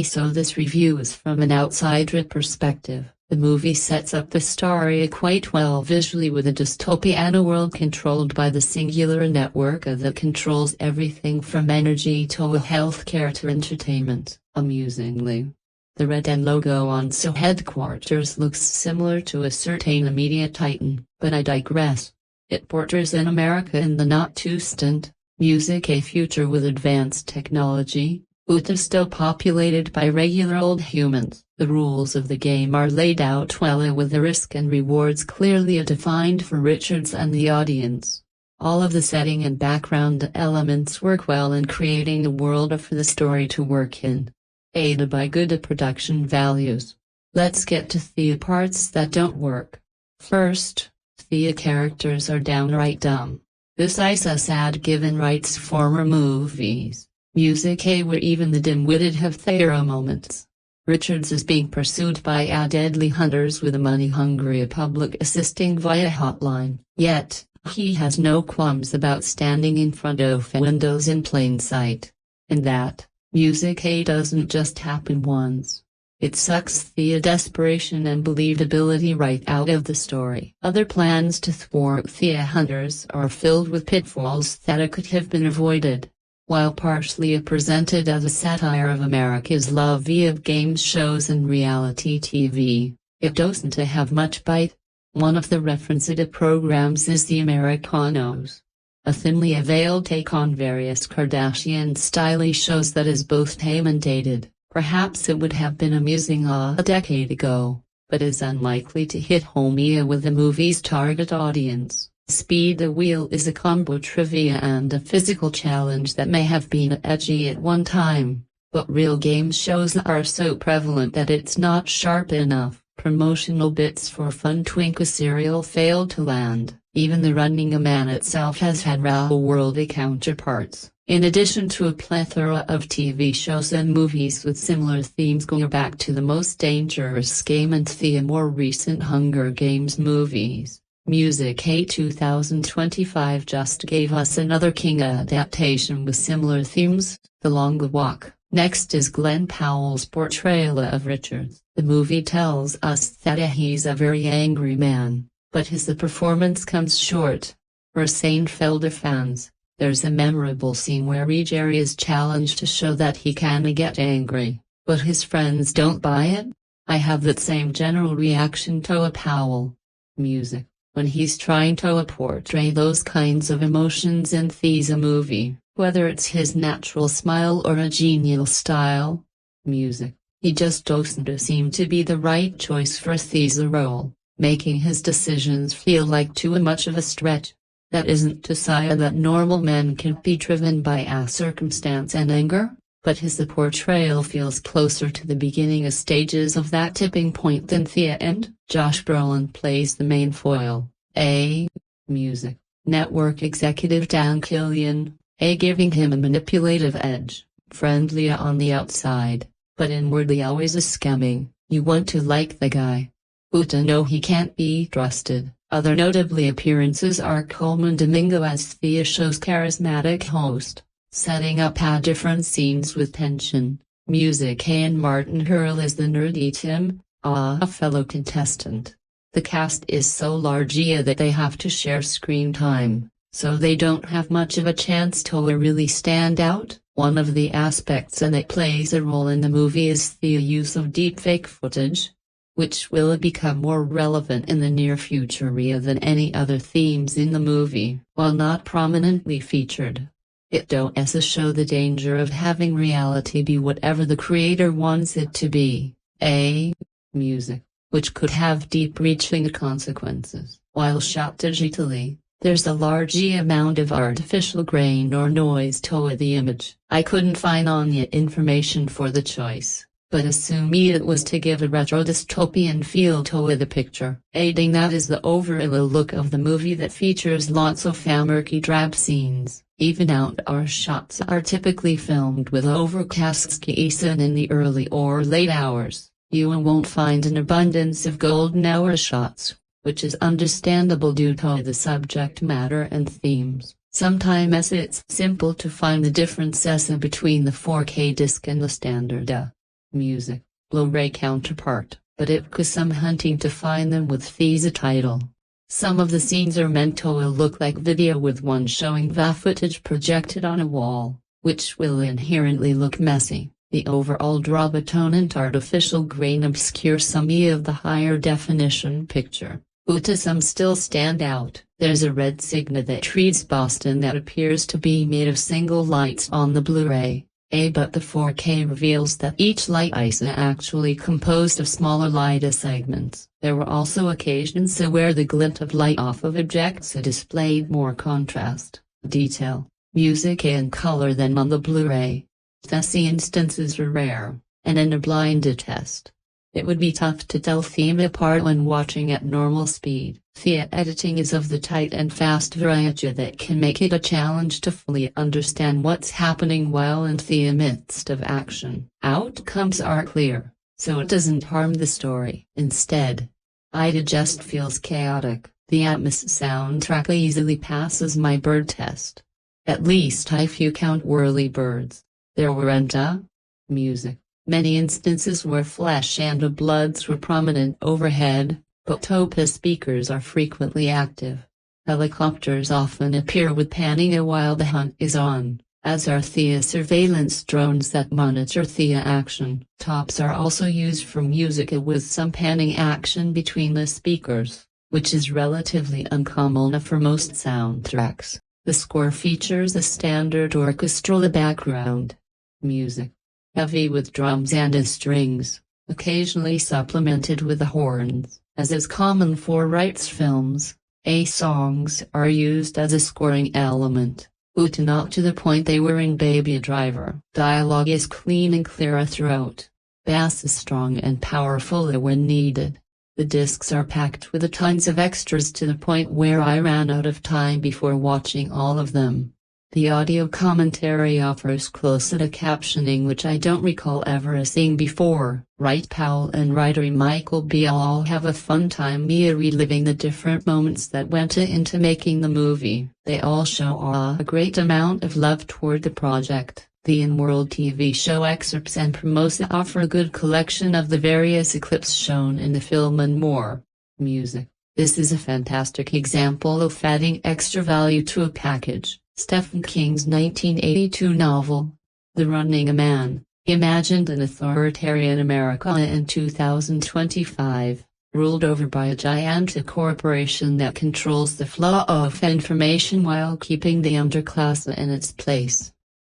So this review is from an outsider perspective. The movie sets up the story quite well visually with a dystopian world controlled by the singular network that controls everything from energy to healthcare to entertainment. Amusingly, the red and logo on SO headquarters looks similar to a certain media titan, but I digress. It portrays an America in the not-too-distant music a future with advanced technology, but is still populated by regular old humans. The rules of the game are laid out well with the risk and rewards clearly defined for Richards and the audience. All of the setting and background elements work well in creating a world for the story to work in, aided by good production values. Let's get to the parts that don't work. First, the characters are downright dumb. This is sad given Wright's former movies. Music where even the dim-witted have their moments. Richards is being pursued by deadly hunters with a money-hungry public assisting via hotline, yet, he has no qualms about standing in front of windows in plain sight. And that, music doesn't just happen once. It sucks the desperation and believability right out of the story. Other plans to thwart the hunters are filled with pitfalls that could have been avoided. While partially presented as a satire of America's love of game shows and reality TV, it doesn't have much bite. One of the referenced programs is The Americanos, a thinly veiled take on various Kardashian-style shows that is both tame and dated. Perhaps it would have been amusing a decade ago, but is unlikely to hit home with the movie's target audience. Speed the Wheel is a combo trivia and a physical challenge that may have been edgy at one time, but real game shows are so prevalent that it's not sharp enough. Promotional bits for Fun Twinkie cereal failed to land. Even The Running Man itself has had real-world counterparts. In addition to a plethora of TV shows and movies with similar themes going back to The Most Dangerous Game and the more recent Hunger Games movies. Music 2025 just gave us another King adaptation with similar themes, The Long Walk. Next is Glen Powell's portrayal of Richards. The movie tells us that he's a very angry man, but his performance comes short. For Seinfeld fans, there's a memorable scene where Jerry is challenged to show that he can get angry, but his friends don't buy it. I have that same general reaction to Powell. Music. when he's trying to portray those kinds of emotions in the movie, whether it's his natural smile or a genial style. Music. He just doesn't seem to be the right choice for the role, making his decisions feel like too much of a stretch. That isn't to say that normal men can be driven by a circumstance and anger, but his portrayal feels closer to the beginning stages of that tipping point than the end. Josh Brolin plays the main foil, music. Network executive Dan Killian, giving him a manipulative edge, friendly on the outside, but inwardly always a scamming. You want to like the guy, but to know he can't be trusted. Other notably appearances are Colman Domingo as the show's charismatic host, setting up different scenes with tension. Music and Martin Hurl as the nerdy Tim, a fellow contestant. The cast is so large that they have to share screen time, so they don't have much of a chance to really stand out. One of the aspects that plays a role in the movie is the use of deepfake footage, which will become more relevant in the near future than any other themes in the movie. While not prominently featured, it does show the danger of having reality be whatever the creator wants it to be, music, which could have deep-reaching consequences. While shot digitally, there's a large amount of artificial grain or noise to the image. I couldn't find any information for the choice, but assume it was to give a retro dystopian feel to the picture. Aiding that is the overall look of the movie that features lots of murky drab scenes. Even outdoor shots are typically filmed with overcast skies, and in the early or late hours, you won't find an abundance of golden hour shots, which is understandable due to the subject matter and themes. Sometimes it's simple to find the differences between the 4K disc and the standard music Blu-ray counterpart, but it could some hunting to find them with the title. Some of the scenes are meant to look like video, with one showing the footage projected on a wall, which will inherently look messy. The overall drab tone and artificial grain obscure some of the higher definition picture, but some still stand out. There's a red signet that treats Boston that appears to be made of single lights on the Blu-ray, but the 4K reveals that each light is actually composed of smaller light segments. There were also occasions where the glint of light off of objects displayed more contrast, detail, music and color than on the Blu-ray. These instances are rare, and in a blinded test, it would be tough to tell theme apart when watching at normal speed. The editing is of the tight and fast variety that can make it a challenge to fully understand what's happening while in the midst of action. Outcomes are clear, so it doesn't harm the story. Instead, it just feels chaotic. The Atmos soundtrack easily passes my bird test. At least if you count whirly birds. There weren't music. Many instances where flesh and bloods were prominent overhead, but Topa speakers are frequently active. Helicopters often appear with panning while the hunt is on, as are the surveillance drones that monitor the action. Tops are also used for music with some panning action between the speakers, which is relatively uncommon for most soundtracks. The score features a standard orchestral background music, heavy with drums and strings, occasionally supplemented with the horns. As is common for Wright's films, songs are used as a scoring element, but not to the point they were in Baby Driver. Dialogue is clean and clear throughout. Bass is strong and powerful when needed. The discs are packed with tons of extras to the point where I ran out of time before watching all of them. The audio commentary offers close-up captioning, which I don't recall ever seeing before. Wright Powell and writer Michael B. all have a fun time reliving the different moments that went into making the movie. They all show a great amount of love toward the project. The in-world TV show excerpts and promos offer a good collection of the various clips shown in the film and more. Music. This is a fantastic example of adding extra value to a package. Stephen King's 1982 novel, The Running Man, imagined an authoritarian America in 2025. ruled over by a gigantic corporation that controls the flow of information while keeping the underclass in its place.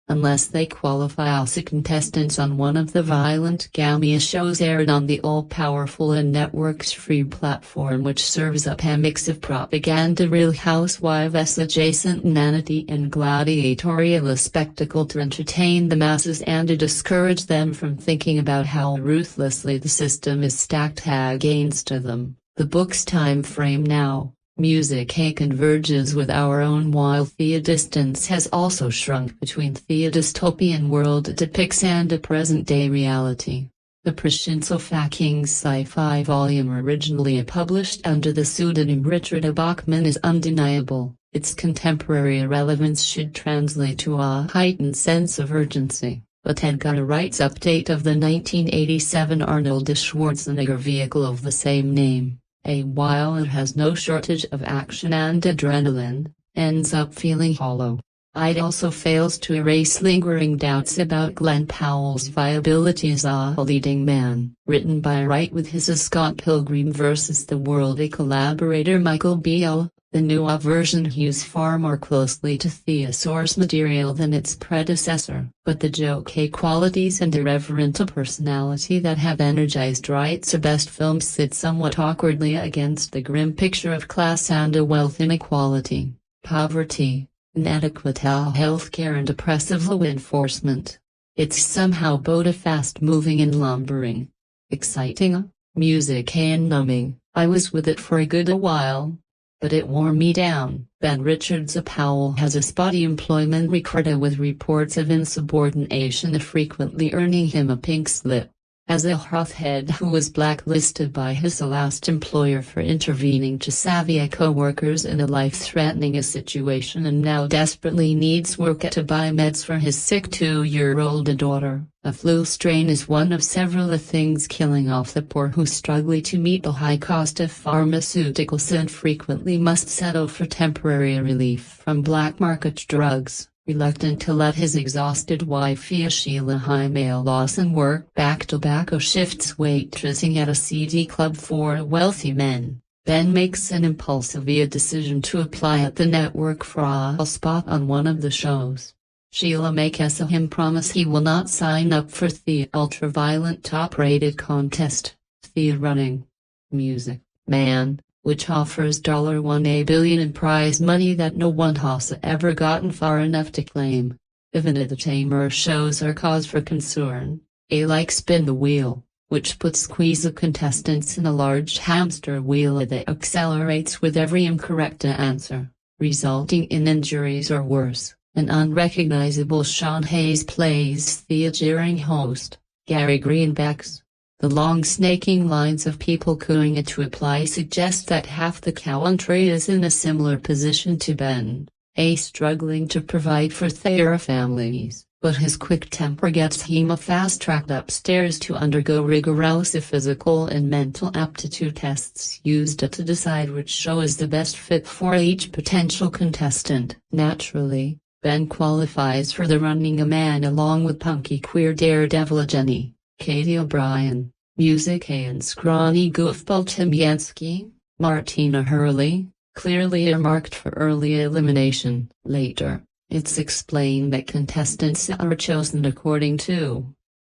Unless they qualify as contestants on one of the violent gamma shows aired on the all-powerful and networks-free platform, which serves up a mix of propaganda, Real Housewives adjacent inanity and gladiatorial spectacle to entertain the masses and to discourage them from thinking about how ruthlessly the system is stacked against them. The book's time frame now. Music converges with our own, while the distance has also shrunk between the dystopian world it depicts and a present-day reality. The Prussian-King's Sci-Fi volume, originally published under the pseudonym Richard Bachman, is undeniable. Its contemporary relevance should translate to a heightened sense of urgency. But Edgar Wright's update of the 1987 Arnold Schwarzenegger vehicle of the same name, while it has no shortage of action and adrenaline, ends up feeling hollow. It also fails to erase lingering doubts about Glen Powell's viability as a leading man. Written by Wright with his Scott Pilgrim vs. the World collaborator Michael Beale, the new version hews far more closely to the source material than its predecessor, but the jokey qualities and irreverent personality that have energized Wright's best films sit somewhat awkwardly against the grim picture of class and wealth inequality, poverty, inadequate healthcare and oppressive law enforcement. It's somehow both fast-moving and lumbering. Exciting, music and numbing. I was with it for a good while, but it wore me down. Ben Richards Powell has a spotty employment record with reports of insubordination frequently earning him a pink slip. As a hothead who was blacklisted by his last employer for intervening to savvy co-workers in a life-threatening situation and now desperately needs work to buy meds for his sick 2-year-old daughter, a flu strain is one of several things killing off the poor who struggle to meet the high cost of pharmaceuticals and frequently must settle for temporary relief from black market drugs. Reluctant to let his exhausted wife Sheila Jaime Lawson work back-to-back shifts waitressing at a seedy club for wealthy men, Ben makes an impulsive decision to apply at the network for a spot on one of the shows. Sheila makes him promise he will not sign up for the ultra-violent top-rated contest, the Running Music Man, which offers $1 billion in prize money that no one has ever gotten far enough to claim. Even the tamer shows are cause for concern, like Spin the Wheel, which puts squeeze of contestants in a large hamster wheel that accelerates with every incorrect answer, resulting in injuries or worse. An unrecognizable Sean Hayes plays the jeering host, Gary Greenbacks. The long snaking lines of people cooing to apply suggest that half the country is in a similar position to Ben, struggling to provide for their families, but his quick temper gets him fast-tracked upstairs to undergo rigorous physical and mental aptitude tests used to decide which show is the best fit for each potential contestant. Naturally, Ben qualifies for the Running Man along with punky queer daredevil Jenny, Katie O'Brien, music and scrawny goofball Tim Yansky, Martina Hurley, clearly earmarked for early elimination. Later, it's explained that contestants are chosen according to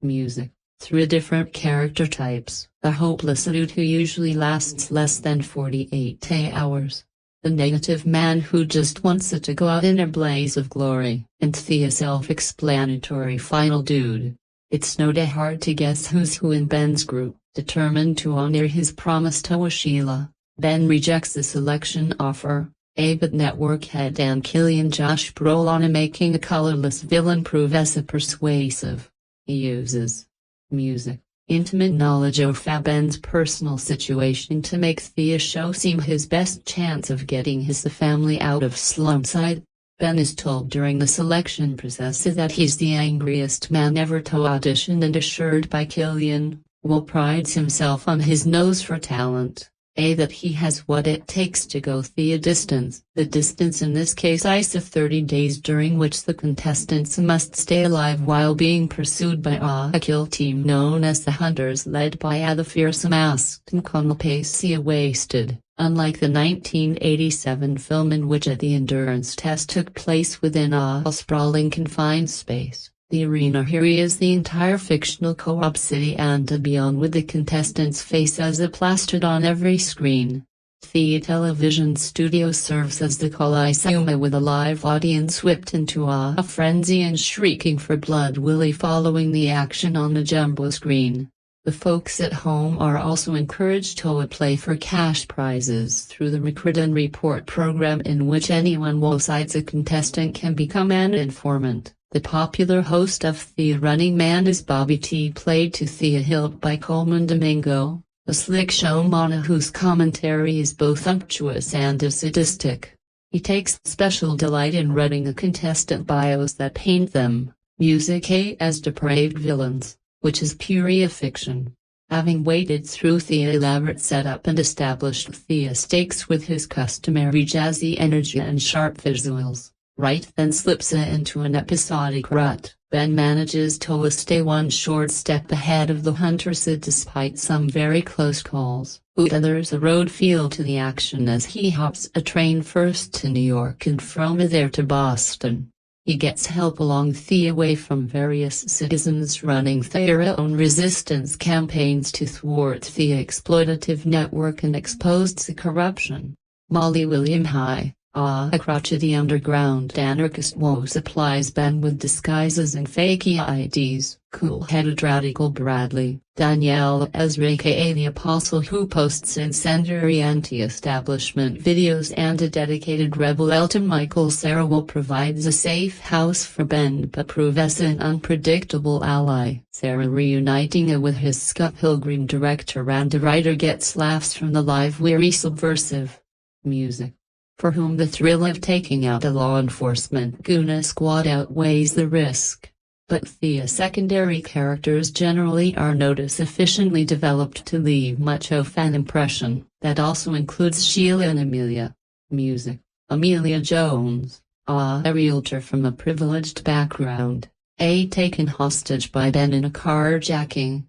music, through different character types. The hopeless dude who usually lasts less than 48 hours. The negative man who just wants it to go out in a blaze of glory. And the self-explanatory final dude. It's no hard to guess who's who in Ben's group. Determined to honor his promise to Sheila, Ben rejects the selection offer, but network head and Killian Josh Brolin making a colorless villain prove as persuasive. He uses music, intimate knowledge of Ben's personal situation to make the show seem his best chance of getting his family out of slumside. Ben is told during the selection process that he's the angriest man ever to audition and assured by Killian, Will prides himself on his nose for talent, That he has what it takes to go the distance. The distance in this case is 30 days, during which the contestants must stay alive while being pursued by a kill team known as the Hunters, led by the fearsome masked and Pacia wasted. Unlike the 1987 film in which the endurance test took place within a sprawling confined space, the arena here is the entire fictional co-op city and beyond, with the contestants' faces plastered on every screen. The television studio serves as the Coliseum, with a live audience whipped into a frenzy and shrieking for blood willy following the action on the jumbo screen. The folks at home are also encouraged to play for cash prizes through the Recruit and Report program, in which anyone besides a contestant can become an informant. The popular host of The Running Man is Bobby T, played to the hilt by Colman Domingo, a slick showman whose commentary is both unctuous and sadistic. He takes special delight in writing the contestant bios that paint them, music as depraved villains, which is pure fiction. Having waded through the elaborate setup and established the stakes with his customary jazzy energy and sharp visuals, Wright then slips into an episodic rut. Ben manages to stay one short step ahead of the Hunters despite some very close calls. There's a road feel to the action as he hops a train first to New York and from there to Boston. He gets help along the way from various citizens running their own resistance campaigns to thwart the exploitative network and expose the corruption. Molly William High, a crotchety underground anarchist supplies Ben with disguises and fake IDs. Cool-headed Radical Bradley, Danielle Ezra aka the Apostle, who posts incendiary anti-establishment videos, and a dedicated rebel Elton Michael Sarah provides a safe house for Ben but proves an unpredictable ally. Sarah reuniting with his Scott Pilgrim director and writer gets laughs from the live-weary subversive music, for whom the thrill of taking out a law enforcement goon squad outweighs the risk. But the secondary characters generally are not sufficiently developed to leave much of an impression. That also includes Sheila and Amelia. Music: Amelia Jones, a realtor from a privileged background, taken hostage by Ben in a carjacking.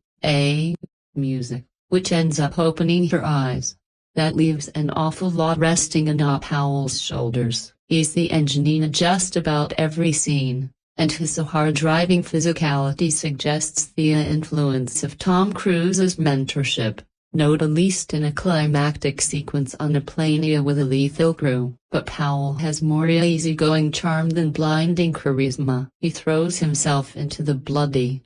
Music, which ends up opening her eyes. That leaves an awful lot resting on Powell's shoulders. He's the engineer in just about every scene, and his hard-driving physicality suggests the influence of Tom Cruise's mentorship, not least in a climactic sequence on a plane with a lethal crew. But Powell has more easygoing charm than blinding charisma. He throws himself into the bloody,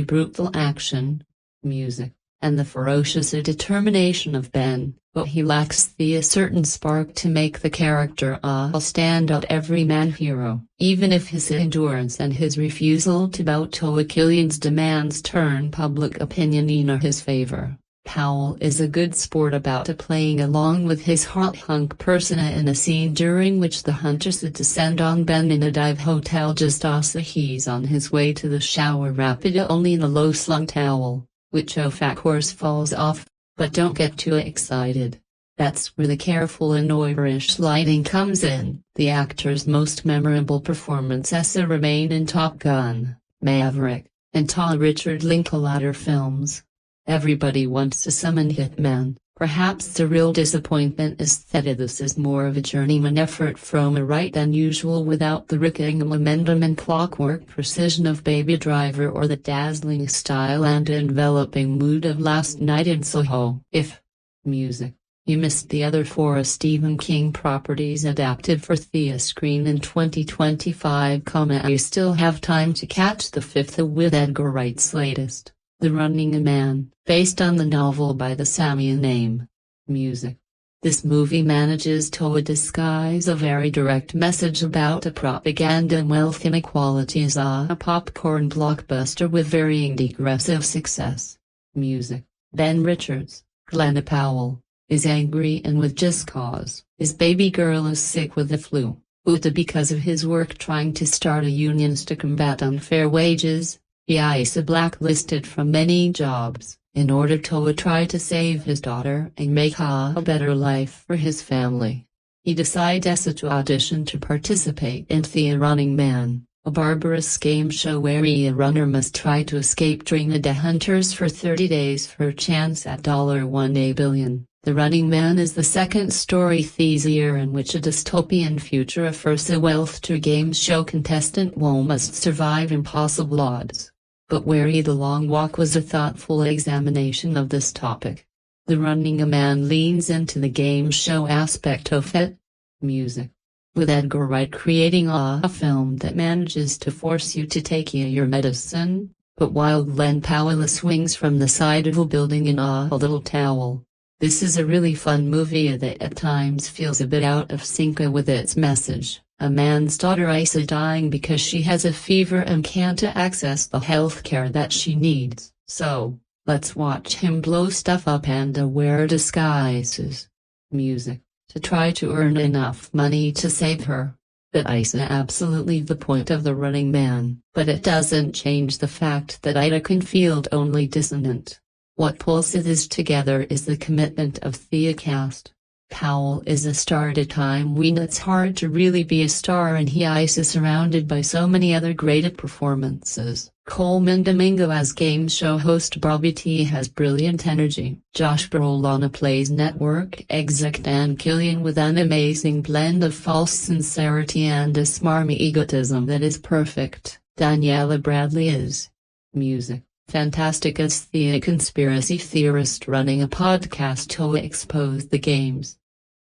brutal action, music, and the ferocious determination of Ben, but he lacks the certain spark to make the character a standout everyman hero. Even if his endurance and his refusal to bow to Killian's demands turn public opinion in his favor, Powell is a good sport about playing along with his hot hunk persona in a scene during which the Hunters descend on Ben in a dive hotel just as he's on his way to the shower, rapid only in a low-slung towel, which of course falls off. But don't get too excited. That's where the careful and noirish lighting comes in. The actor's most memorable performances remain in Top Gun, Maverick, and Richard Linklater films. Everybody wants to summon Hitman. Perhaps the real disappointment is that this is more of a journeyman effort from Wright than usual, without the rickety momentum and clockwork precision of Baby Driver or the dazzling style and enveloping mood of Last Night in Soho. If music, you missed the other four Stephen King properties adapted for the screen in 2025, you still have time to catch the fifth with Edgar Wright's latest, The Running Man, based on the novel by the same name. Music. This movie manages to disguise a very direct message about propaganda and wealth inequality as a popcorn blockbuster with varying degressive success. Music. Ben Richards, Glen Powell, is angry and with just cause. His baby girl is sick with the flu. Because of his work trying to start a unions to combat unfair wages, he is blacklisted from many jobs. In order to try to save his daughter and make a better life for his family, he decides to audition to participate in The Running Man, a barbarous game show where a runner must try to escape during the hunters for 30 days for a chance at $1 billion. The Running Man is the second story this year in which a dystopian future offers a wealth to game show contestant who must survive impossible odds. But where The Long Walk was a thoughtful examination of this topic. The Running Man leans into the game show aspect of it. Music. With Edgar Wright creating a film that manages to force you to take your medicine, but while Glen Powell swings from the side of a building in a little towel. This is a really fun movie that at times feels a bit out of sync with its message. A man's daughter is dying because she has a fever and can't access the health care that she needs. So, let's watch him blow stuff up and wear disguises. Music. To try to earn enough money to save her. That is absolutely the point of The Running Man, but it doesn't change the fact that Ida can feel only dissonant. What pulls this together is the commitment of the cast. Powell is a star at a time when it's hard to really be a star, and he is surrounded by so many other great performances. Colman Domingo as game show host Bobby T has brilliant energy. Josh Brolin plays network exec Dan Killian with an amazing blend of false sincerity and a smarmy egotism that is perfect. Daniela Bradley is music. Fantastic as the conspiracy theorist running a podcast to expose the games.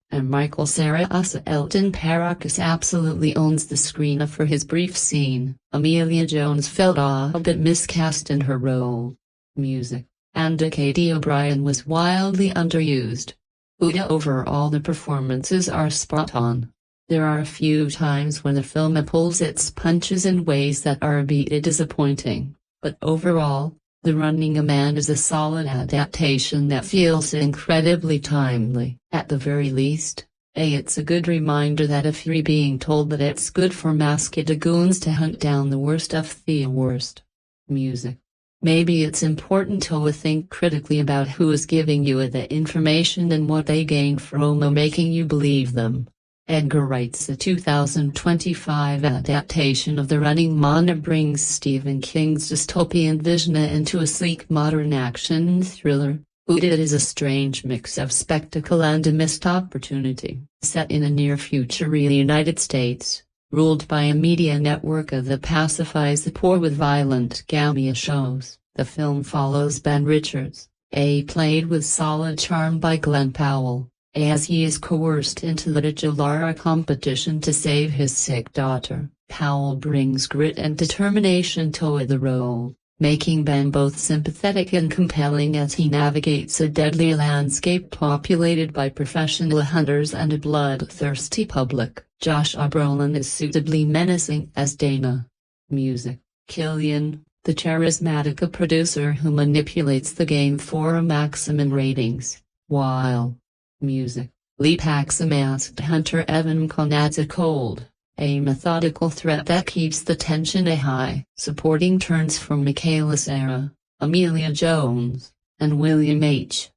And Michael Cera as Elton Paracus absolutely owns the screen for his brief scene. Amelia Jones felt a bit miscast in her role. Music. And Katie O'Brien was wildly underused. Overall the performances are spot on. There are a few times when the film pulls its punches in ways that are a bit disappointing. But overall, The Running Man is a solid adaptation that feels incredibly timely. At the very least, it's a good reminder that if you're being told that it's good for masked goons to hunt down the worst of the worst. Music. Maybe it's important to think critically about who is giving you the information and what they gain from making you believe them. Edgar Wright's 2025 adaptation of The Running Man brings Stephen King's dystopian vision into a sleek modern action thriller. It is a strange mix of spectacle and a missed opportunity. Set in a near-future United States, ruled by a media network that pacifies the poor with violent cameo shows, the film follows Ben Richards, played with solid charm by Glen Powell, as he is coerced into the Lara competition to save his sick daughter. Powell brings grit and determination to the role, making Ben both sympathetic and compelling as he navigates a deadly landscape populated by professional hunters and a bloodthirsty public. Josh Brolin is suitably menacing as Dana. Music. Killian, the charismatic producer who manipulates the game for maximum ratings, while music. Lee Pax masked hunter Evan Conn adds a cold, a methodical threat that keeps the tension high. Supporting turns from Michaela Cera, Amelia Jones, and William H.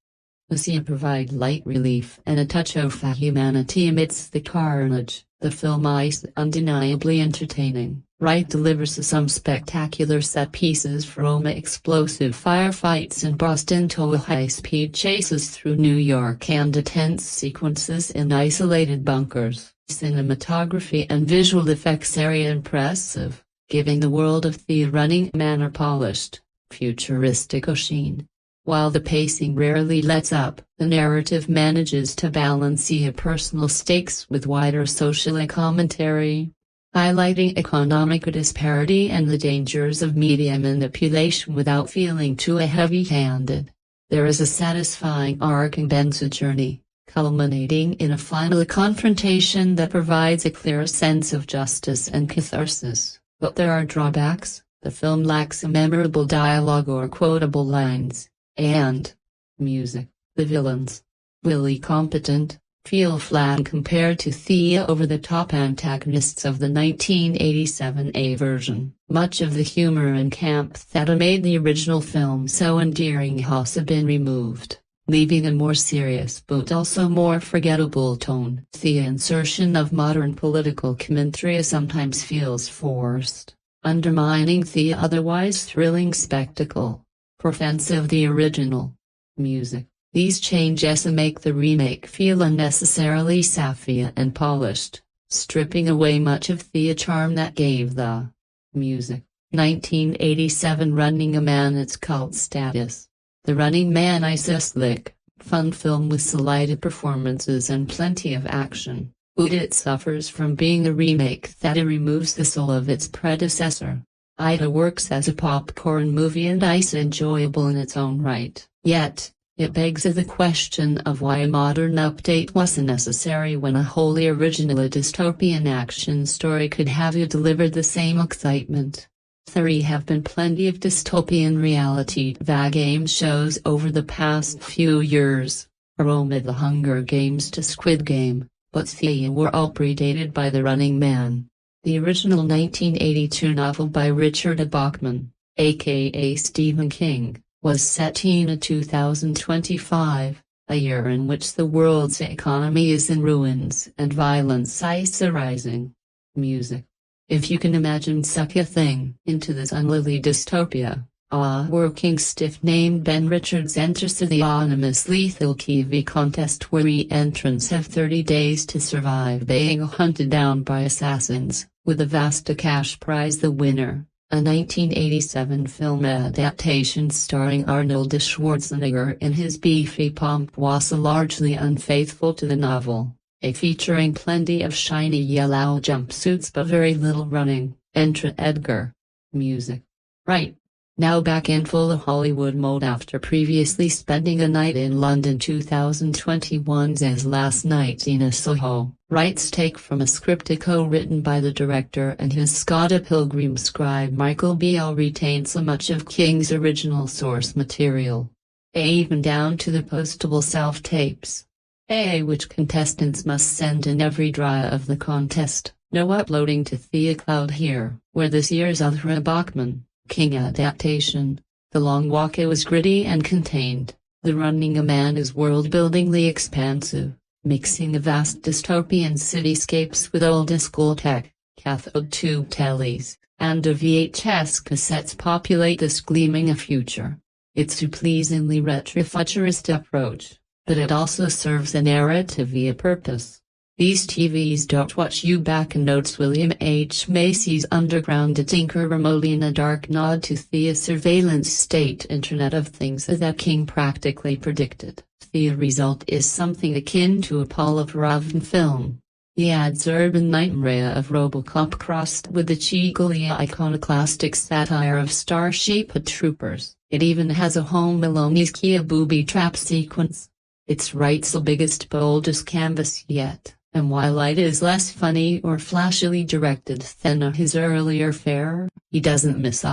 Lucia provide light relief and a touch of humanity amidst the carnage. The film is undeniably entertaining. Wright delivers some spectacular set pieces from explosive firefights in Boston to high-speed chases through New York and tense sequences in isolated bunkers. Cinematography and visual effects are impressive, giving the world of The Running Man a polished, futuristic sheen. While the pacing rarely lets up, the narrative manages to balance personal stakes with wider social commentary, highlighting economic disparity and the dangers of media manipulation without feeling too heavy-handed. There is a satisfying arc in Ben's journey, culminating in a final confrontation that provides a clear sense of justice and catharsis. But there are drawbacks. The film lacks a memorable dialogue or quotable lines, and music. The villains, really competent, feel flat compared to the over-the-top antagonists of the 1987 A version. Much of the humor and camp that made the original film so endearing has been removed, leaving a more serious but also more forgettable tone. The insertion of modern political commentary sometimes feels forced, undermining the otherwise thrilling spectacle. Preference of the original. Music. These changes make the remake feel unnecessarily sappy and polished, stripping away much of the charm that gave the music. 1987 Running Man. Its cult status. The Running Man is a slick, fun film with solid performances and plenty of action, but it suffers from being a remake that removes the soul of its predecessor. It works as a popcorn movie and is enjoyable in its own right, yet it begs the question of why a modern update was necessary when a wholly original dystopian action story could have delivered the same excitement. There have been plenty of dystopian reality game shows over the past few years, from The Hunger Games to Squid Game, but they were all predated by The Running Man. The original 1982 novel by Richard Bachman, aka Stephen King, was set in 2025, a year in which the world's economy is in ruins and violence is rising. Music. If you can imagine such a thing into this unlikely dystopia, a working stiff named Ben Richards enters the anonymous lethal TV contest where entrants have 30 days to survive being hunted down by assassins, with a vast cash prize the winner. A 1987 film adaptation starring Arnold Schwarzenegger in his beefy pomp was largely unfaithful to the novel, featuring plenty of shiny yellow jumpsuits but very little running. Enter Edgar. Music. Wright. Now back in full Hollywood mode after previously spending a night in London. 2021's Last Night in Soho. Wright's take from a script co-written by the director and his Scott Pilgrim scribe Michael Beale retains so much of King's original source material, even down to the postable self-tapes, which contestants must send in every draw of the contest. No uploading to the cloud here, where this year's other Bachman King adaptation. The Long Walk was gritty and contained. The Running Man is world-buildingly expansive, mixing the vast dystopian cityscapes with old-school tech, cathode tube tellies, and VHS cassettes populate this gleaming future. It's a pleasingly retro-futurist approach, but it also serves a narrative purpose. These TVs don't watch you back. Notes William H. Macy's Underground Tinker remotely in a dark nod to the surveillance state Internet of Things that King practically predicted. The result is something akin to a Paul Verhoeven film. He adds urban nightmare of Robocop crossed with the cheekily iconoclastic satire of Starship Troopers. It even has a Home Alone's Kia booby trap sequence. It's Wright's biggest boldest canvas yet. And while it is less funny or flashily directed than his earlier fare, he doesn't miss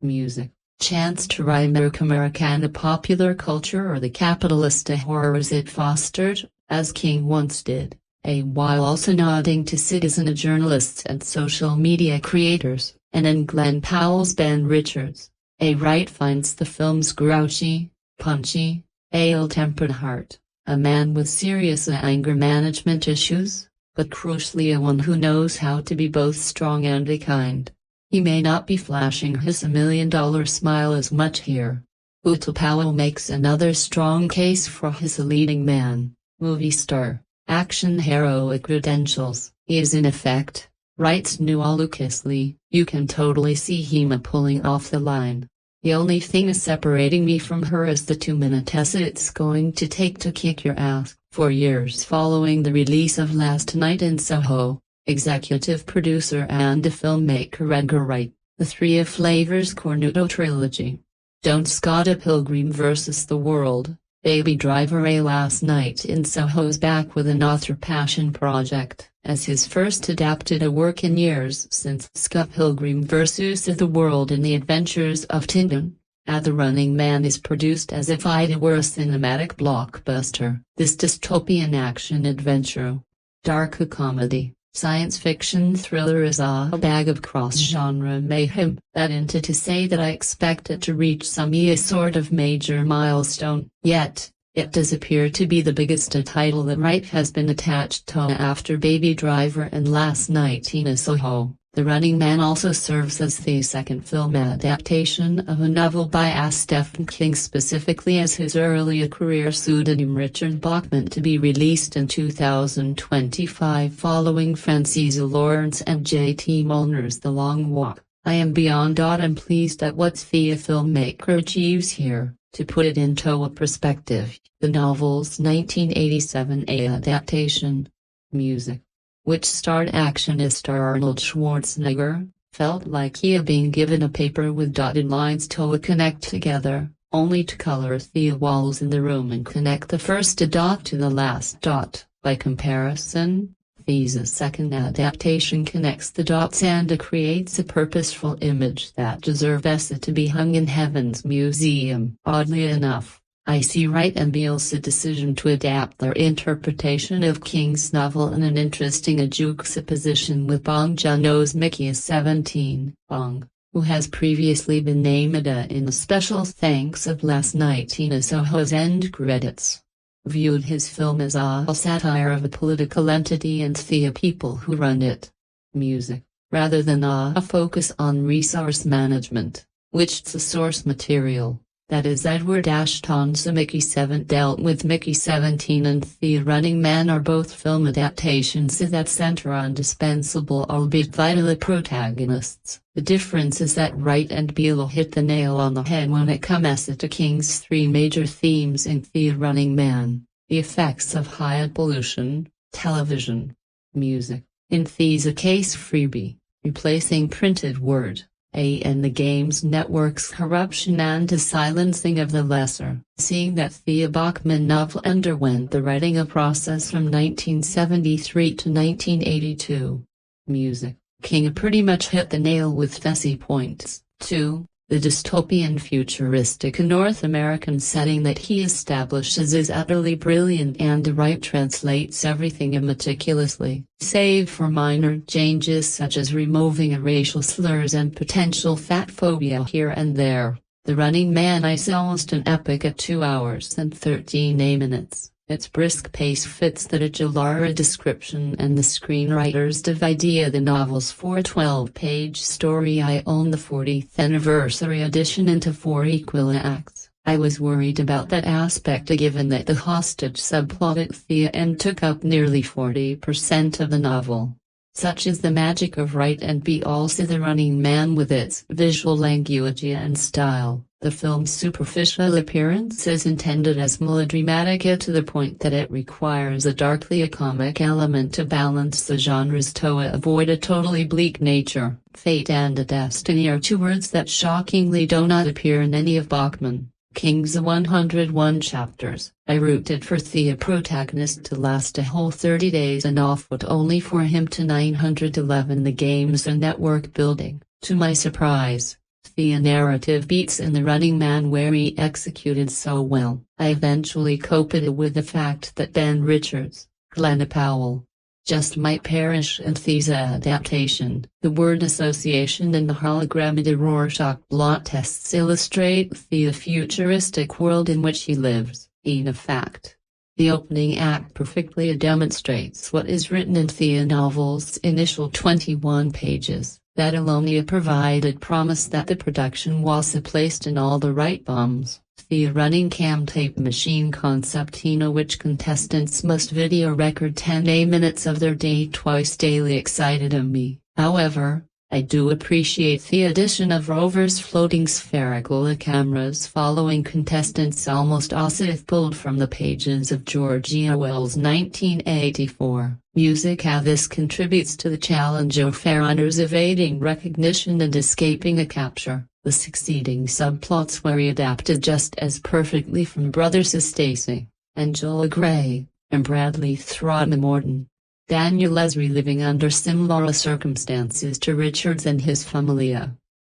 music chance to remake Americana popular culture or the capitalist horrors it fostered, as King once did, while also nodding to citizen journalists and social media creators. And in Glen Powell's Ben Richards, Wright finds the film's grouchy, punchy, ill-tempered heart. A man with serious anger management issues, but crucially one who knows how to be both strong and kind. He may not be flashing his $1 million smile as much here, but Powell makes another strong case for his leading man, movie star, action heroic credentials. He is in effect, Wright's new Lucas Lee. You can totally see him pulling off the line. The only thing separating me from her is the 2-minute essay it's going to take to kick your ass. 4 years following the release of Last Night in Soho, executive producer and filmmaker Edgar Wright, the Three Flavors Cornuto trilogy. Don't Scott Pilgrim vs. the World, Baby Driver. Last Night in Soho's back with another passion project, as his first adapted work in years since Scott Pilgrim vs. the World and the Adventures of Tintin. The Running Man is produced as if it were a cinematic blockbuster. This dystopian action-adventure, dark comedy, science fiction thriller is a bag of cross-genre mayhem. That isn't to say that I expect it to reach some sort of major milestone, yet it does appear to be the biggest title that Wright has been attached to after Baby Driver and Last Night in Soho. The Running Man also serves as the second film adaptation of a novel by Stephen King, specifically as his earlier career pseudonym Richard Bachman, to be released in 2025 following Francis Lawrence and J.T. Molnar's The Long Walk. I am beyond awed and pleased at what the filmmaker achieves here. To put it into a perspective, the novel's 1987 adaptation, Music, which starred actionist Arnold Schwarzenegger, felt like he had been given a paper with dotted lines to connect together, only to color the walls in the room and connect the first dot to the last dot. By comparison, the second adaptation connects the dots and creates a purposeful image that deserves to be hung in Heaven's Museum. Oddly enough, I see Wright and Beale's decision to adapt their interpretation of King's novel in an interesting juxtaposition with Bong Joon-ho's Mickey 17. Bong, who has previously been named in the special thanks of Last Night in Soho's end credits, viewed his film as a satire of a political entity and the people who run it, Music, rather than a focus on resource management, which the source material, that is Edward Ashton's Mickey 7, dealt with. Mickey 17 and The Running Man are both film adaptations that center on indispensable albeit vital protagonists. The difference is that Wright and Beale hit the nail on the head when it comes to King's three major themes in The Running Man: the effects of high pollution, television, music, in the case freebie, replacing printed word, and the games network's corruption and the silencing of the lesser. Seeing that the Bachman novel underwent the writing process from 1973 to 1982, Music, King pretty much hit the nail with Fessy points. 2. The dystopian futuristic North American setting that he establishes is utterly brilliant, and Wright translates everything meticulously, save for minor changes such as removing racial slurs and potential fat phobia here and there. The Running Man is almost an epic at 2 hours and 13 minutes. Its brisk pace fits the titular description and the screenwriter's idea. The novel's 412-page story. I own the 40th anniversary edition into 4 equal acts. I was worried about that aspect given that the hostage subplot at the end took up nearly 40% of the novel. Such is the magic of Wright and Beale. Also The Running Man, with its visual language and style. The film's superficial appearance is intended as melodramatic to the point that it requires a darkly comic element to balance the genres to avoid a totally bleak nature. Fate and destiny are two words that shockingly do not appear in any of Bachman King's 101 chapters. I rooted for the protagonist to last a whole 30 days and off foot, only for him to 911 the games and network building. To my surprise, the narrative beats in The Running Man were executed so well. I eventually coped with the fact that Ben Richards, Glen Powell, just might perish in the adaptation. The word association and the hologram de Rorschach blot tests illustrate the futuristic world in which he lives. In fact, the opening act perfectly demonstrates what is written in the novel's initial 21 pages. That alone provided promise that the production was placed in all the right bombs. The running cam tape machine concept, which contestants must video record 10 minutes of their day twice daily, excited me. However, I do appreciate the addition of rovers floating spherical cameras following contestants, almost as if pulled from the pages of George Orwell's 1984. Music. How this contributes to the challenge of runners evading recognition and escaping a capture. The succeeding subplots were adapted just as perfectly from brothers Stacey, Angela Gray, and Bradley Throckmorton. Daniel Esri living under similar circumstances to Richards and his family.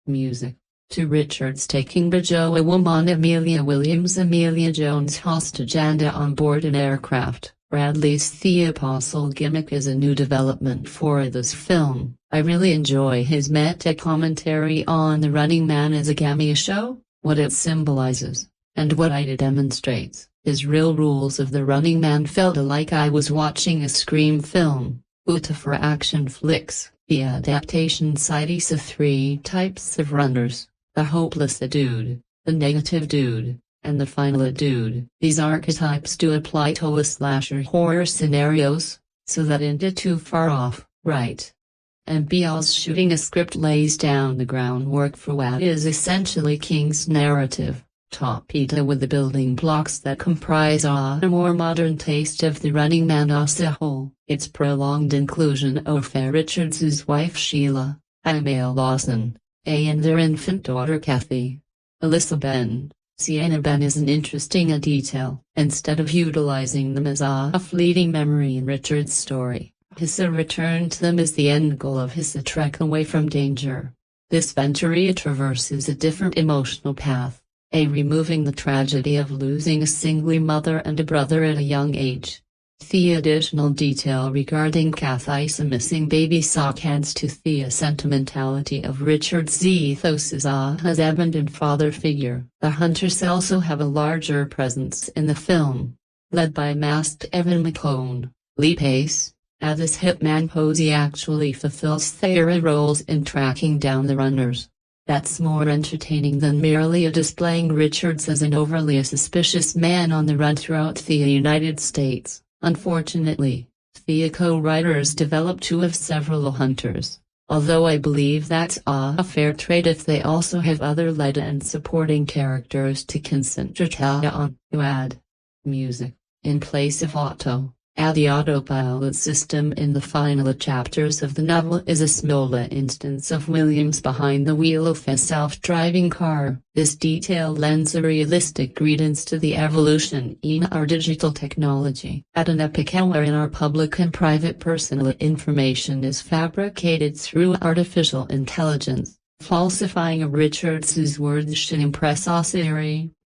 Music. to Richard's taking Bajoa woman Amelia Williams Jones hostage and on board an aircraft. Bradley's The Apostle gimmick is a new development for this film. I really enjoy his meta-commentary on The Running Man as a cameo show, what it symbolizes, and what it demonstrates. His real rules of The Running Man felt like I was watching a Scream film. Uta for action flicks, the adaptation cites of 3 types of runners: the hopeless dude, the negative dude, and the final dude. These archetypes do apply to a slasher horror scenarios, so that into too far off, right? And Beale's shooting a script lays down the groundwork for what is essentially King's narrative. Torpedo with the building blocks that comprise a more modern taste of The Running Man as a whole. Its prolonged inclusion of Richards' wife Sheila, Abigail Lawson, and their infant daughter Kathy. Alyssa Ben. Sienna Ben is an interesting detail. Instead of utilizing them as a fleeting memory in Richard's story, his return to them is the end goal of his trek away from danger. This venture traverses a different emotional path. Removing the tragedy of losing a single mother and a brother at a young age. The additional detail regarding Kathy's missing baby sock adds to the sentimentality of Richard's ethos as a husband and father figure. The Hunters also have a larger presence in the film, led by masked Evan McCone. Lee Pace, as this hitman Posey actually fulfills their roles in tracking down the runners. That's more entertaining than merely displaying Richards as an overly suspicious man on the run throughout the United States. Unfortunately, the co-writers developed 2 of several hunters, although I believe that's a fair trade if they also have other lead and supporting characters to concentrate on. You add music, in place of auto. The autopilot system in the final chapters of the novel is a small instance of Williams behind the wheel of a self-driving car. This detail lends a realistic credence to the evolution in our digital technology. At an epoch wherein our public and private personal information is fabricated through artificial intelligence, falsifying Richards' words should impress us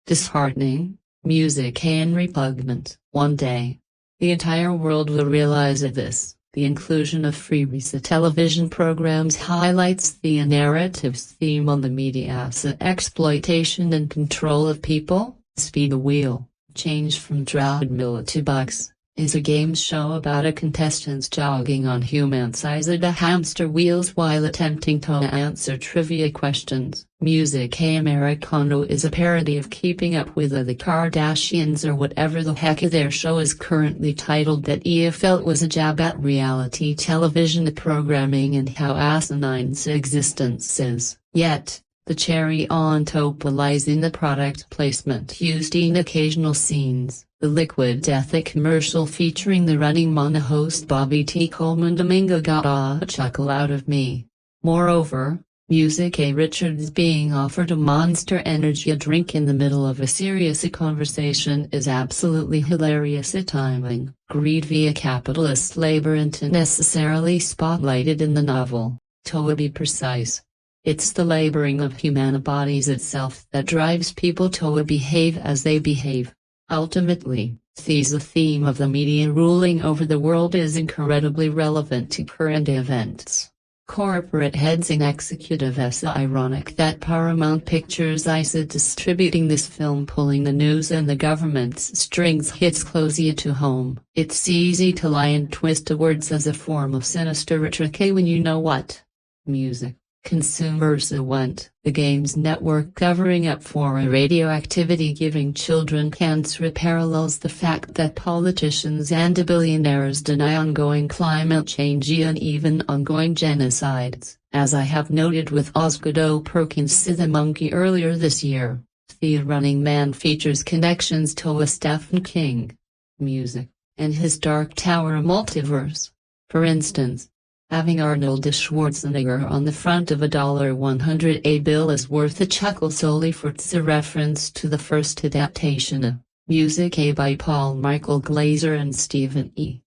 disheartening, music and repugnant. One day, the entire world will realize this. The inclusion of free television programs highlights the narrative's theme on the media's exploitation and control of people. Speed the Wheel, Change from Treadmill to Bucks, is a game show about a contestants jogging on human-sized hamster wheels while attempting to answer trivia questions. Music Americano is a parody of Keeping Up with the Kardashians or whatever the heck their show is currently titled that Ia felt was a jab at reality television programming and how asinine's existence is. Yet, the cherry on top lies in the product placement used in occasional scenes. The Liquid Death commercial featuring the Running Man host Bobby T. Colman Domingo got a chuckle out of me. Moreover, Music Richards being offered a Monster Energy drink in the middle of a serious conversation is absolutely hilarious timing. Greed via capitalist labor isn't necessarily spotlighted in the novel. To be precise, it's the laboring of human bodies itself that drives people to behave as they behave. Ultimately, the theme of the media ruling over the world is incredibly relevant to current events. Corporate heads and executives are ironic that Paramount Pictures is distributing this film pulling the news and the government's strings hits closer to home. It's easy to lie and twist words as a form of sinister rhetoric when you know what music consumers want. The Games Network covering up for radioactivity giving children cancer parallels the fact that politicians and billionaires deny ongoing climate change and even ongoing genocides. As I have noted with Osgood Perkins' The Monkey earlier this year, The Running Man features connections to Stephen King music and his Dark Tower multiverse. For instance, having Arnold Schwarzenegger on the front of a $100 bill is worth a chuckle solely for its reference to the first adaptation. Music by Paul Michael Glaser and Stephen E.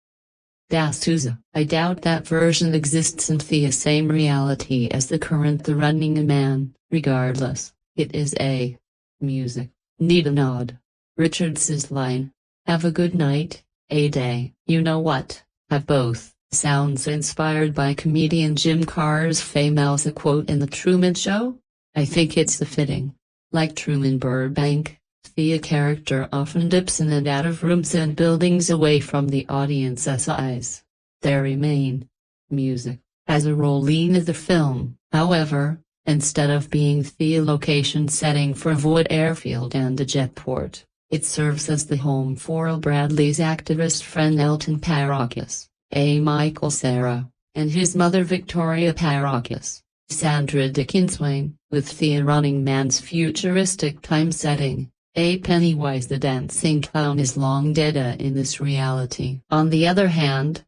D'Souza. I doubt that version exists in the same reality as the current The Running Man. Regardless, it is a music. Need a nod. Richards's line, "Have a good night, a day." You know what? Have both. Sounds inspired by comedian Jim Carr's famous quote in The Truman Show? I think it's the fitting. Like Truman Burbank, the character often dips in and out of rooms and buildings away from the audience's eyes. There remain music as a role in the film, however, instead of being the location setting for Void Airfield and a jetport, it serves as the home for Bradley's activist friend Elton Parakis, A. Michael Cera, and his mother Victoria Parakis, Sandra Dickinswain, with the Running Man's futuristic time setting. A. Pennywise the dancing clown is long dead in this reality. On the other hand,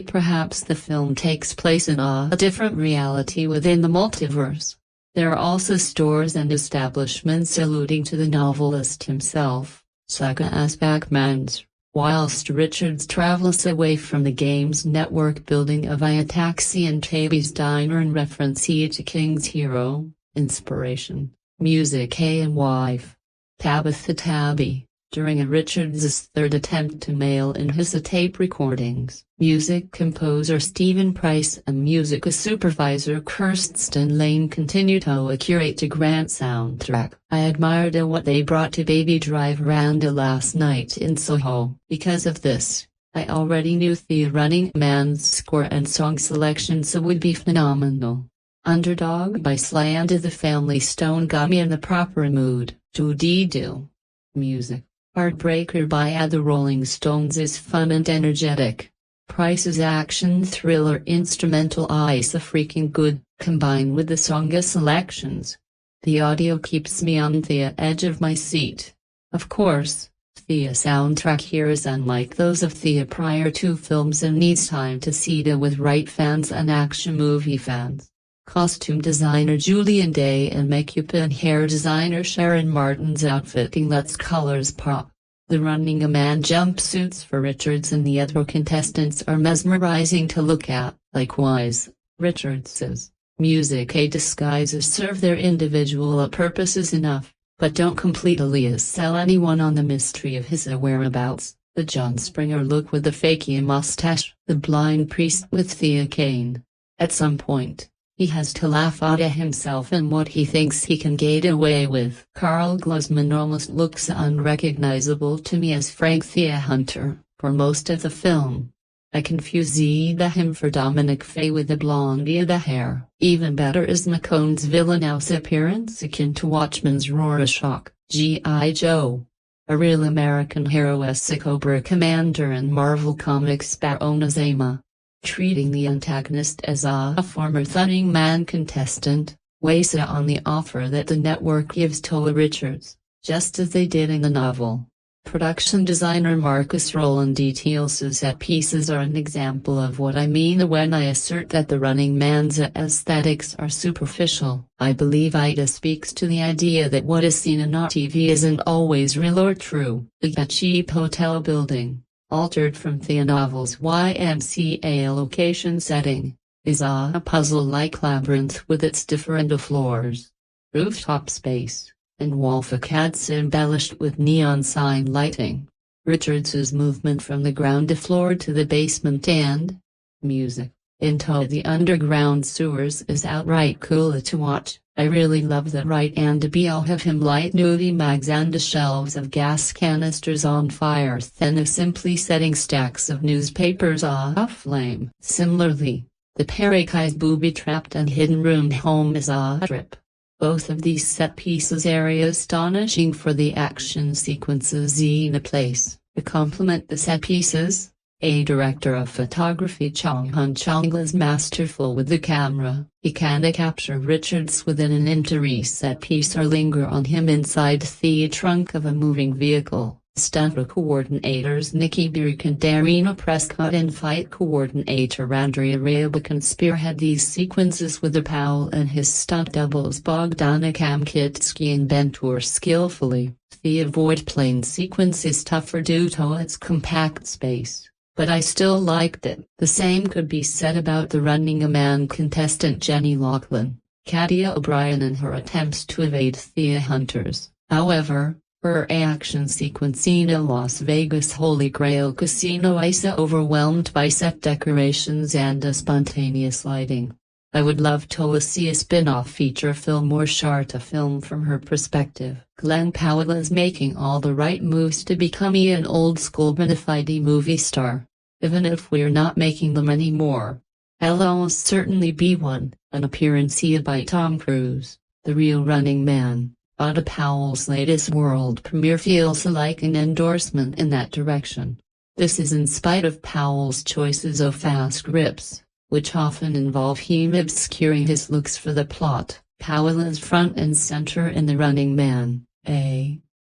perhaps the film takes place in a different reality within the multiverse. There are also stores and establishments alluding to the novelist himself, such as Pac-Man's, whilst Richards travels away from the game's network building via Taxi and Tabby's Diner in reference to King's Hero, inspiration, music and wife. Tabitha Tabby, during Richards's third attempt to mail in his tape recordings. Music composer Stephen Price and music supervisor Kirsten Lane continue to curate a grand soundtrack. I admired what they brought to Baby Driver and last night in Soho. Because of this, I already knew the Running Man's score and song selections would be phenomenal. Underdog by Sly and the Family Stone got me in the proper mood. Do. Music. Heartbreaker by the Rolling Stones is fun and energetic. Price's action thriller instrumental is freaking good, combined with the song selections. The audio keeps me on the edge of my seat. Of course, the soundtrack here is unlike those of the prior two films and needs time to seed with Wright fans and action movie fans. Costume designer Julian Day and makeup and hair designer Sharon Martin's outfitting lets colors pop. The Running Man jumpsuits for Richards and the other contestants are mesmerizing to look at. Likewise, Richards's music disguises serve their individual purposes enough, but don't completely sell anyone on the mystery of his whereabouts. The John Springer look with the fakey mustache, the blind priest with the cane. At some point, he has to laugh at himself and what he thinks he can get away with. Carl Glusman almost looks unrecognizable to me as Frank the Hunter, for most of the film. I confuse him for Dominic Fay with the blondie hair. Even better is McCone's villainous appearance akin to Watchmen's Rorschach, G.I. Joe. A real American hero as Cobra Commander and Marvel Comics Baron Zemo. Treating the antagonist as a former Running Man contestant, weighs on the offer that the network gives to Richards, just as they did in the novel. Production designer Marcus Rowland details set pieces are an example of what I mean when I assert that the Running Man's aesthetics are superficial. I believe Ida speaks to the idea that what is seen on TV isn't always real or true. A cheap hotel building, altered from the novel's YMCA location setting, is a puzzle-like labyrinth with its different floors, rooftop space, and wall facades embellished with neon sign lighting. Richards's movement from the ground floor to the basement and music into the underground sewers is outright cool to watch. I really love that Wright and Beale have him light nudie mags and shelves of gas canisters on fire than simply setting stacks of newspapers aflame. Similarly, the Parakis booby-trapped and hidden room home is a trip. Both of these set pieces are astonishing for the action sequences in a place. To complement the set pieces, a director of photography Chong-Hun Chong is masterful with the camera. He can capture Richards within an interior set piece or linger on him inside the trunk of a moving vehicle. Stunt coordinators Nikki Burke and Darina Prescott and fight coordinator Andrea Rabukin spearhead these sequences with the Powell and his stunt doubles Bogdana Kamkitsky and Bentour skillfully. The avoid plane sequence is tougher due to its compact space, but I still liked it. The same could be said about the Running Man contestant Jenny Laughlin. Katia O'Brien in her attempts to evade Thea hunters. However, her action sequence scene in Las Vegas Holy Grail Casino is overwhelmed by set decorations and a spontaneous lighting. I would love to see a spin-off feature film or short film from her perspective. Glen Powell is making all the right moves to become an old-school bona fide movie star. Even if we're not making them anymore, I'll almost certainly be one. An appearance here by Tom Cruise, The Real Running Man. Oda Powell's latest world premiere feels like an endorsement in that direction. This is in spite of Powell's choices of fast rips, which often involve him obscuring his looks for the plot. Powell is front and center in The Running Man,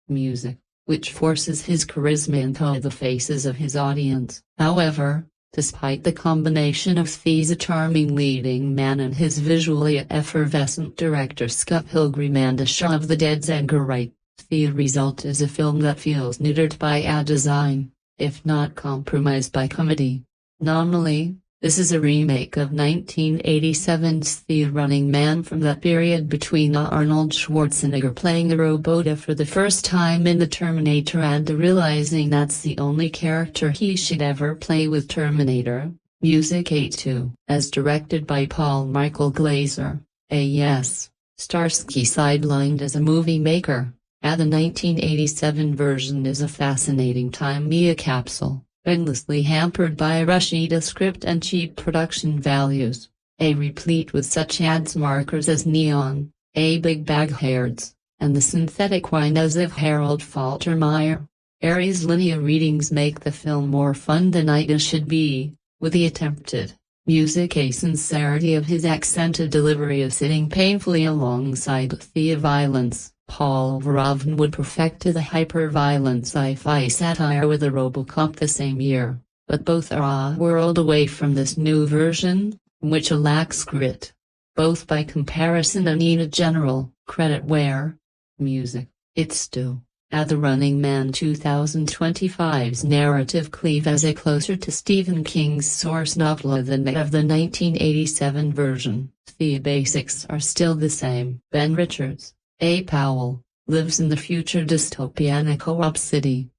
music, which forces his charisma into the faces of his audience. However, despite the combination of Thea's charming leading man and his visually effervescent director Scott Pilgrim and a Shaun of the Dead's Edgar Wright, the result is a film that feels neutered by ad design, if not compromised by comedy. Nominally, this is a remake of 1987's The Running Man from that period between Arnold Schwarzenegger playing a robot for the first time in The Terminator and realizing that's the only character he should ever play with Terminator. Music 8-2. As directed by Paul Michael Glaser, Starsky sidelined as a movie maker, the 1987 version is a fascinating time capsule, endlessly hampered by a rushed script and cheap production values, replete with such ads markers as neon, big bag hairds, and the synthetic whines of Harold Faltermeyer. Aries linear readings make the film more fun than it should be, with the attempted music sincerity of his accented delivery of sitting painfully alongside the violence. Paul Verhoeven would perfect the hyper-violent sci-fi satire with a RoboCop the same year, but both are a world away from this new version, which lacks grit. Both by comparison and in a general credit where music, it's still, The Running Man 2025's narrative cleaves closer to Stephen King's source novel than that of the 1987 version. The basics are still the same. Ben Richards, Powell, lives in the future dystopian co-op city.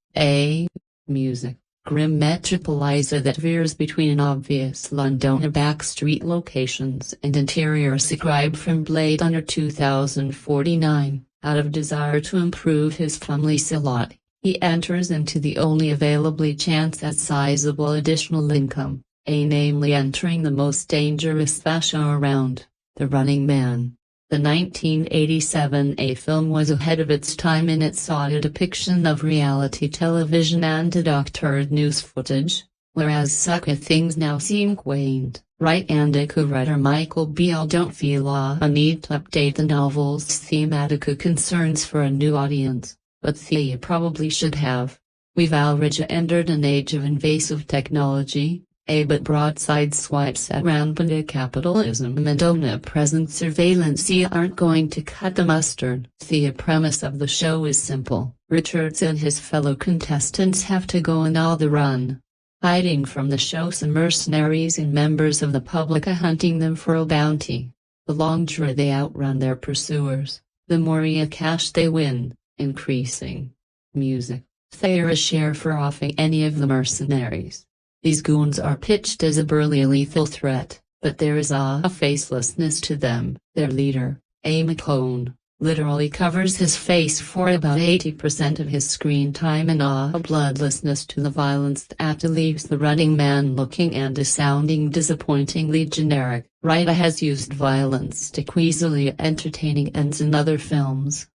Music, grim metropolis that veers between obvious London backstreet locations and interior scribe from Blade Runner 2049. Out of desire to improve his family's lot, he enters into the only available chance at sizable additional income, namely entering the most dangerous fashion around, The Running Man. The 1987 film was ahead of its time in its solid depiction of reality television and doctored news footage, whereas such things now seem quaint. Wright and co-writer Michael Beale don't feel a need to update the novel's thematic concerns for a new audience, but they probably should have. We've already entered an age of invasive technology, but broadside swipes at rampant capitalism and omnipresent surveillance aren't going to cut the mustard. The premise of the show is simple. Richards and his fellow contestants have to go on the run, hiding from the show's mercenaries and members of the public hunting them for a bounty. The longer they outrun their pursuers, the more cash they win, increasing. Music, their share for offing any of the mercenaries. These goons are pitched as a burly lethal threat, but there is a facelessness to them. Their leader, McCone, literally covers his face for about 80% of his screen time and a bloodlessness to the violence that leaves The Running Man looking and sounding disappointingly generic. Wright has used violence to queasily entertaining ends in other films,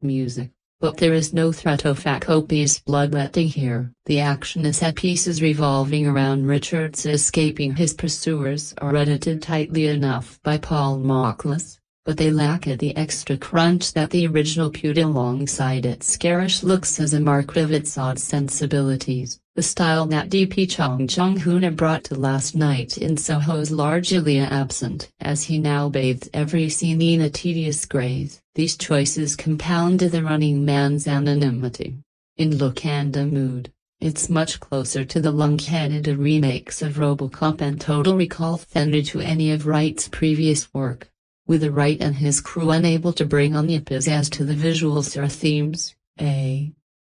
music. But there is no threat of copious bloodletting here. The action set pieces revolving around Richards escaping his pursuers are edited tightly enough by Paul Mockless, but they lack the extra crunch that the original put alongside its garish looks as a mark of its odd sensibilities. The style that D.P. Chung-Hoon brought to Last Night in Soho is largely absent, as he now bathed every scene in a tedious graze. These choices compound The Running Man's anonymity. In look and mood, it's much closer to the lung-headed remakes of RoboCop and Total Recall than to any of Wright's previous work. with Wright and his crew unable to bring on the pizzazz to the visuals or themes,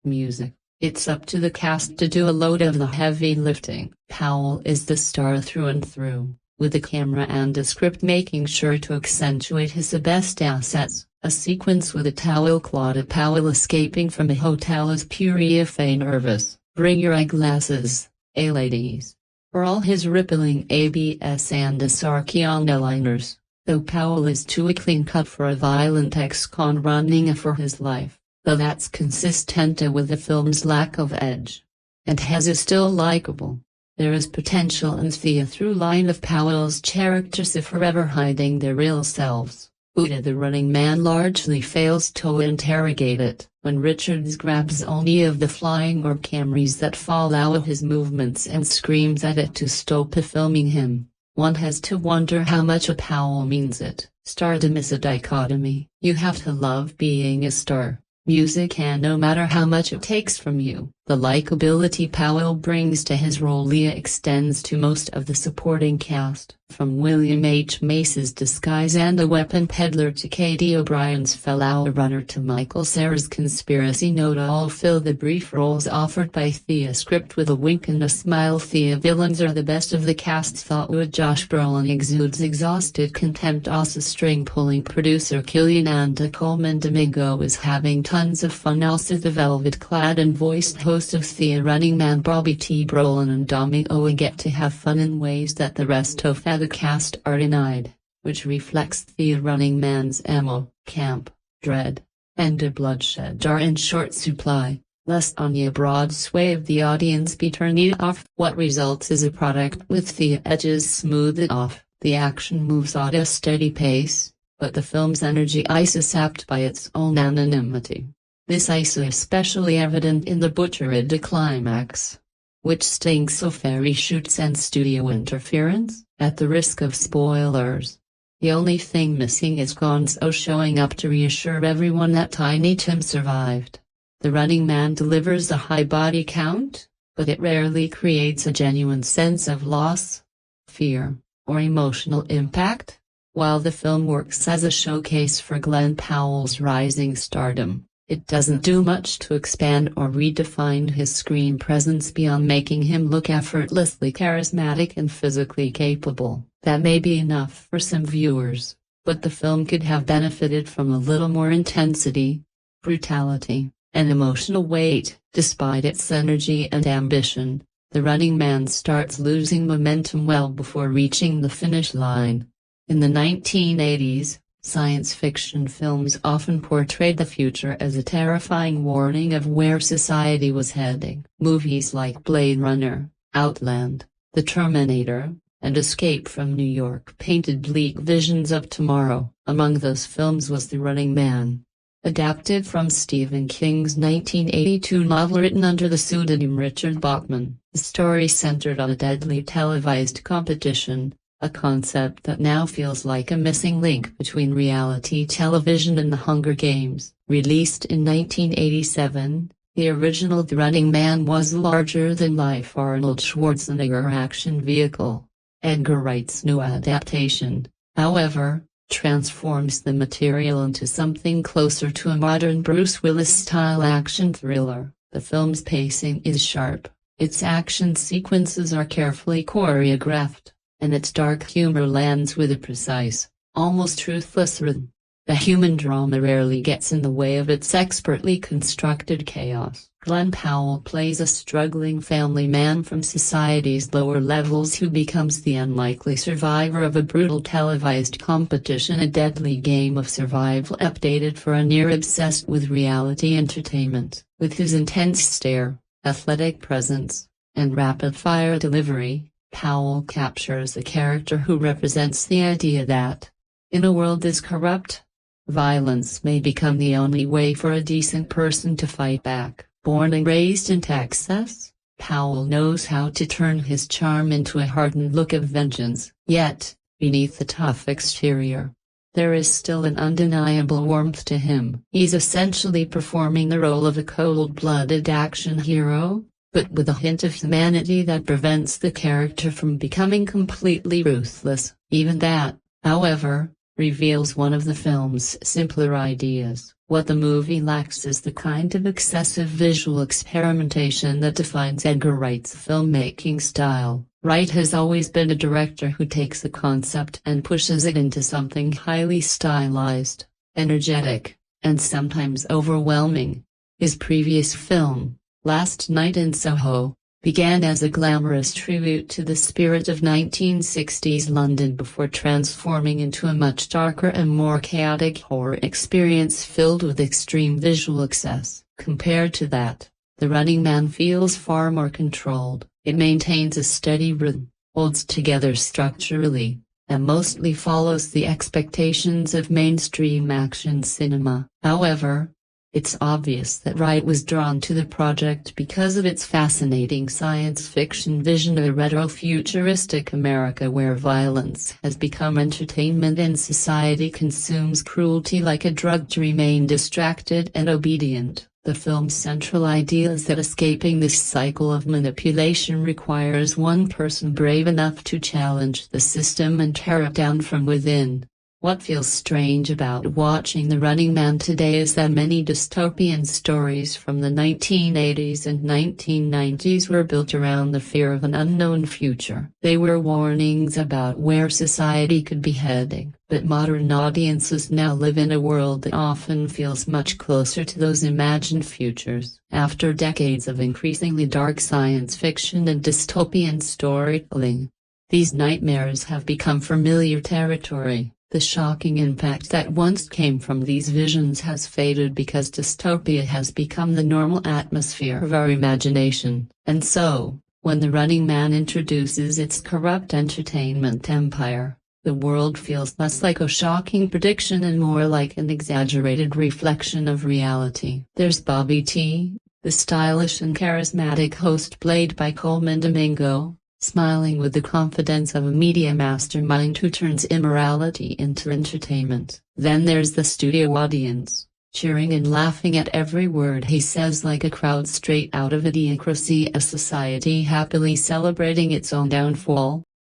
music. It's up to the cast to do a load of the heavy lifting. Powell is the star through and through, with the camera and a script making sure to accentuate his best assets. A sequence with a towel clot of Powell escaping from a hotel is pure effet nervous. Bring your eyeglasses, ladies. For all his rippling ABS and Sarkiana liners, though Powell is too clean cut for a violent ex-con running for his life. Though that's consistent with the film's lack of edge. And Hez is still likable. There is potential in the through line of Powell's characters if forever hiding their real selves. Uta the running man largely fails to interrogate it. When Richards grabs only of the flying or Camrys that fall out of his movements and screams at it to stop filming him, one has to wonder how much a Powell means it. Stardom is a dichotomy. You have to love being a star. Music, and no matter how much it takes from you, the likability Powell brings to his role extends to most of the supporting cast. From William H. Macy's Disguise and the Weapon Peddler to Katie O'Brien's Fellow Runner to Michael Cera's Conspiracy Note all fill the brief roles offered by Thea. Script with a wink and a smile. Thea villains are the best of the cast, thought would Josh Brolin exudes exhausted contempt. Also string-pulling producer Killian and Colman. Domingo is having tons of fun. Also the velvet-clad and voiced host of Thea Running Man Bobby T. Brolin and Domingo get to have fun in ways that the rest of the cast are denied, which reflects Thea Running Man's ammo, camp, dread, and a bloodshed are in short supply, lest on a broad swathe of the audience be turned off. What results is a product with the edges smoothed off. The action moves at a steady pace, but the film's energy is sapped by its own anonymity. This is especially evident in the butchered climax, which stinks of fairy shoots and studio interference. At the risk of spoilers, the only thing missing is Gonzo showing up to reassure everyone that Tiny Tim survived. The Running Man delivers a high body count, but it rarely creates a genuine sense of loss, fear, or emotional impact. While the film works as a showcase for Glen Powell's rising stardom, it doesn't do much to expand or redefine his screen presence beyond making him look effortlessly charismatic and physically capable. That may be enough for some viewers, but the film could have benefited from a little more intensity, brutality, and emotional weight. Despite its energy and ambition, The Running Man starts losing momentum well before reaching the finish line. In the 1980s, science fiction films often portrayed the future as a terrifying warning of where society was heading. Movies like Blade Runner, Outland, The Terminator, and Escape from New York painted bleak visions of tomorrow. Among those films was The Running Man, adapted from Stephen King's 1982 novel written under the pseudonym Richard Bachman. The story centered on a deadly televised competition, a concept that now feels like a missing link between reality television and the Hunger Games. Released in 1987, the original The Running Man was a larger-than-life Arnold Schwarzenegger action vehicle. Edgar Wright's new adaptation, however, transforms the material into something closer to a modern Bruce Willis-style action thriller. The film's pacing is sharp, its action sequences are carefully choreographed, and its dark humor lands with a precise, almost truthless rhythm. The human drama rarely gets in the way of its expertly constructed chaos. Glen Powell plays a struggling family man from society's lower levels who becomes the unlikely survivor of a brutal televised competition, a deadly game of survival updated for a near obsessed with reality entertainment. With his intense stare, athletic presence, and rapid-fire delivery, Powell captures a character who represents the idea that, in a world as corrupt, violence may become the only way for a decent person to fight back. Born and raised in Texas, Powell knows how to turn his charm into a hardened look of vengeance. Yet, beneath the tough exterior, there is still an undeniable warmth to him. He's essentially performing the role of a cold-blooded action hero, but with a hint of humanity that prevents the character from becoming completely ruthless. Even that, however, reveals one of the film's simpler ideas. What the movie lacks is the kind of excessive visual experimentation that defines Edgar Wright's filmmaking style. Wright has always been a director who takes a concept and pushes it into something highly stylized, energetic, and sometimes overwhelming. His previous film, Last Night in Soho, began as a glamorous tribute to the spirit of 1960s London before transforming into a much darker and more chaotic horror experience filled with extreme visual excess. Compared to that, The Running Man feels far more controlled. It maintains a steady rhythm, holds together structurally, and mostly follows the expectations of mainstream action cinema. However, it's obvious that Wright was drawn to the project because of its fascinating science fiction vision of a retro-futuristic America where violence has become entertainment and society consumes cruelty like a drug to remain distracted and obedient. The film's central idea is that escaping this cycle of manipulation requires one person brave enough to challenge the system and tear it down from within. What feels strange about watching The Running Man today is that many dystopian stories from the 1980s and 1990s were built around the fear of an unknown future. They were warnings about where society could be heading, but modern audiences now live in a world that often feels much closer to those imagined futures. After decades of increasingly dark science fiction and dystopian storytelling, these nightmares have become familiar territory. The shocking impact that once came from these visions has faded because dystopia has become the normal atmosphere of our imagination. And so, when The Running Man introduces its corrupt entertainment empire, the world feels less like a shocking prediction and more like an exaggerated reflection of reality. There's Bobby T, the stylish and charismatic host played by Colman Domingo, smiling with the confidence of a media mastermind who turns immorality into entertainment. Then there's the studio audience, cheering and laughing at every word he says like a crowd straight out of Idiocracy, a society happily celebrating its own downfall.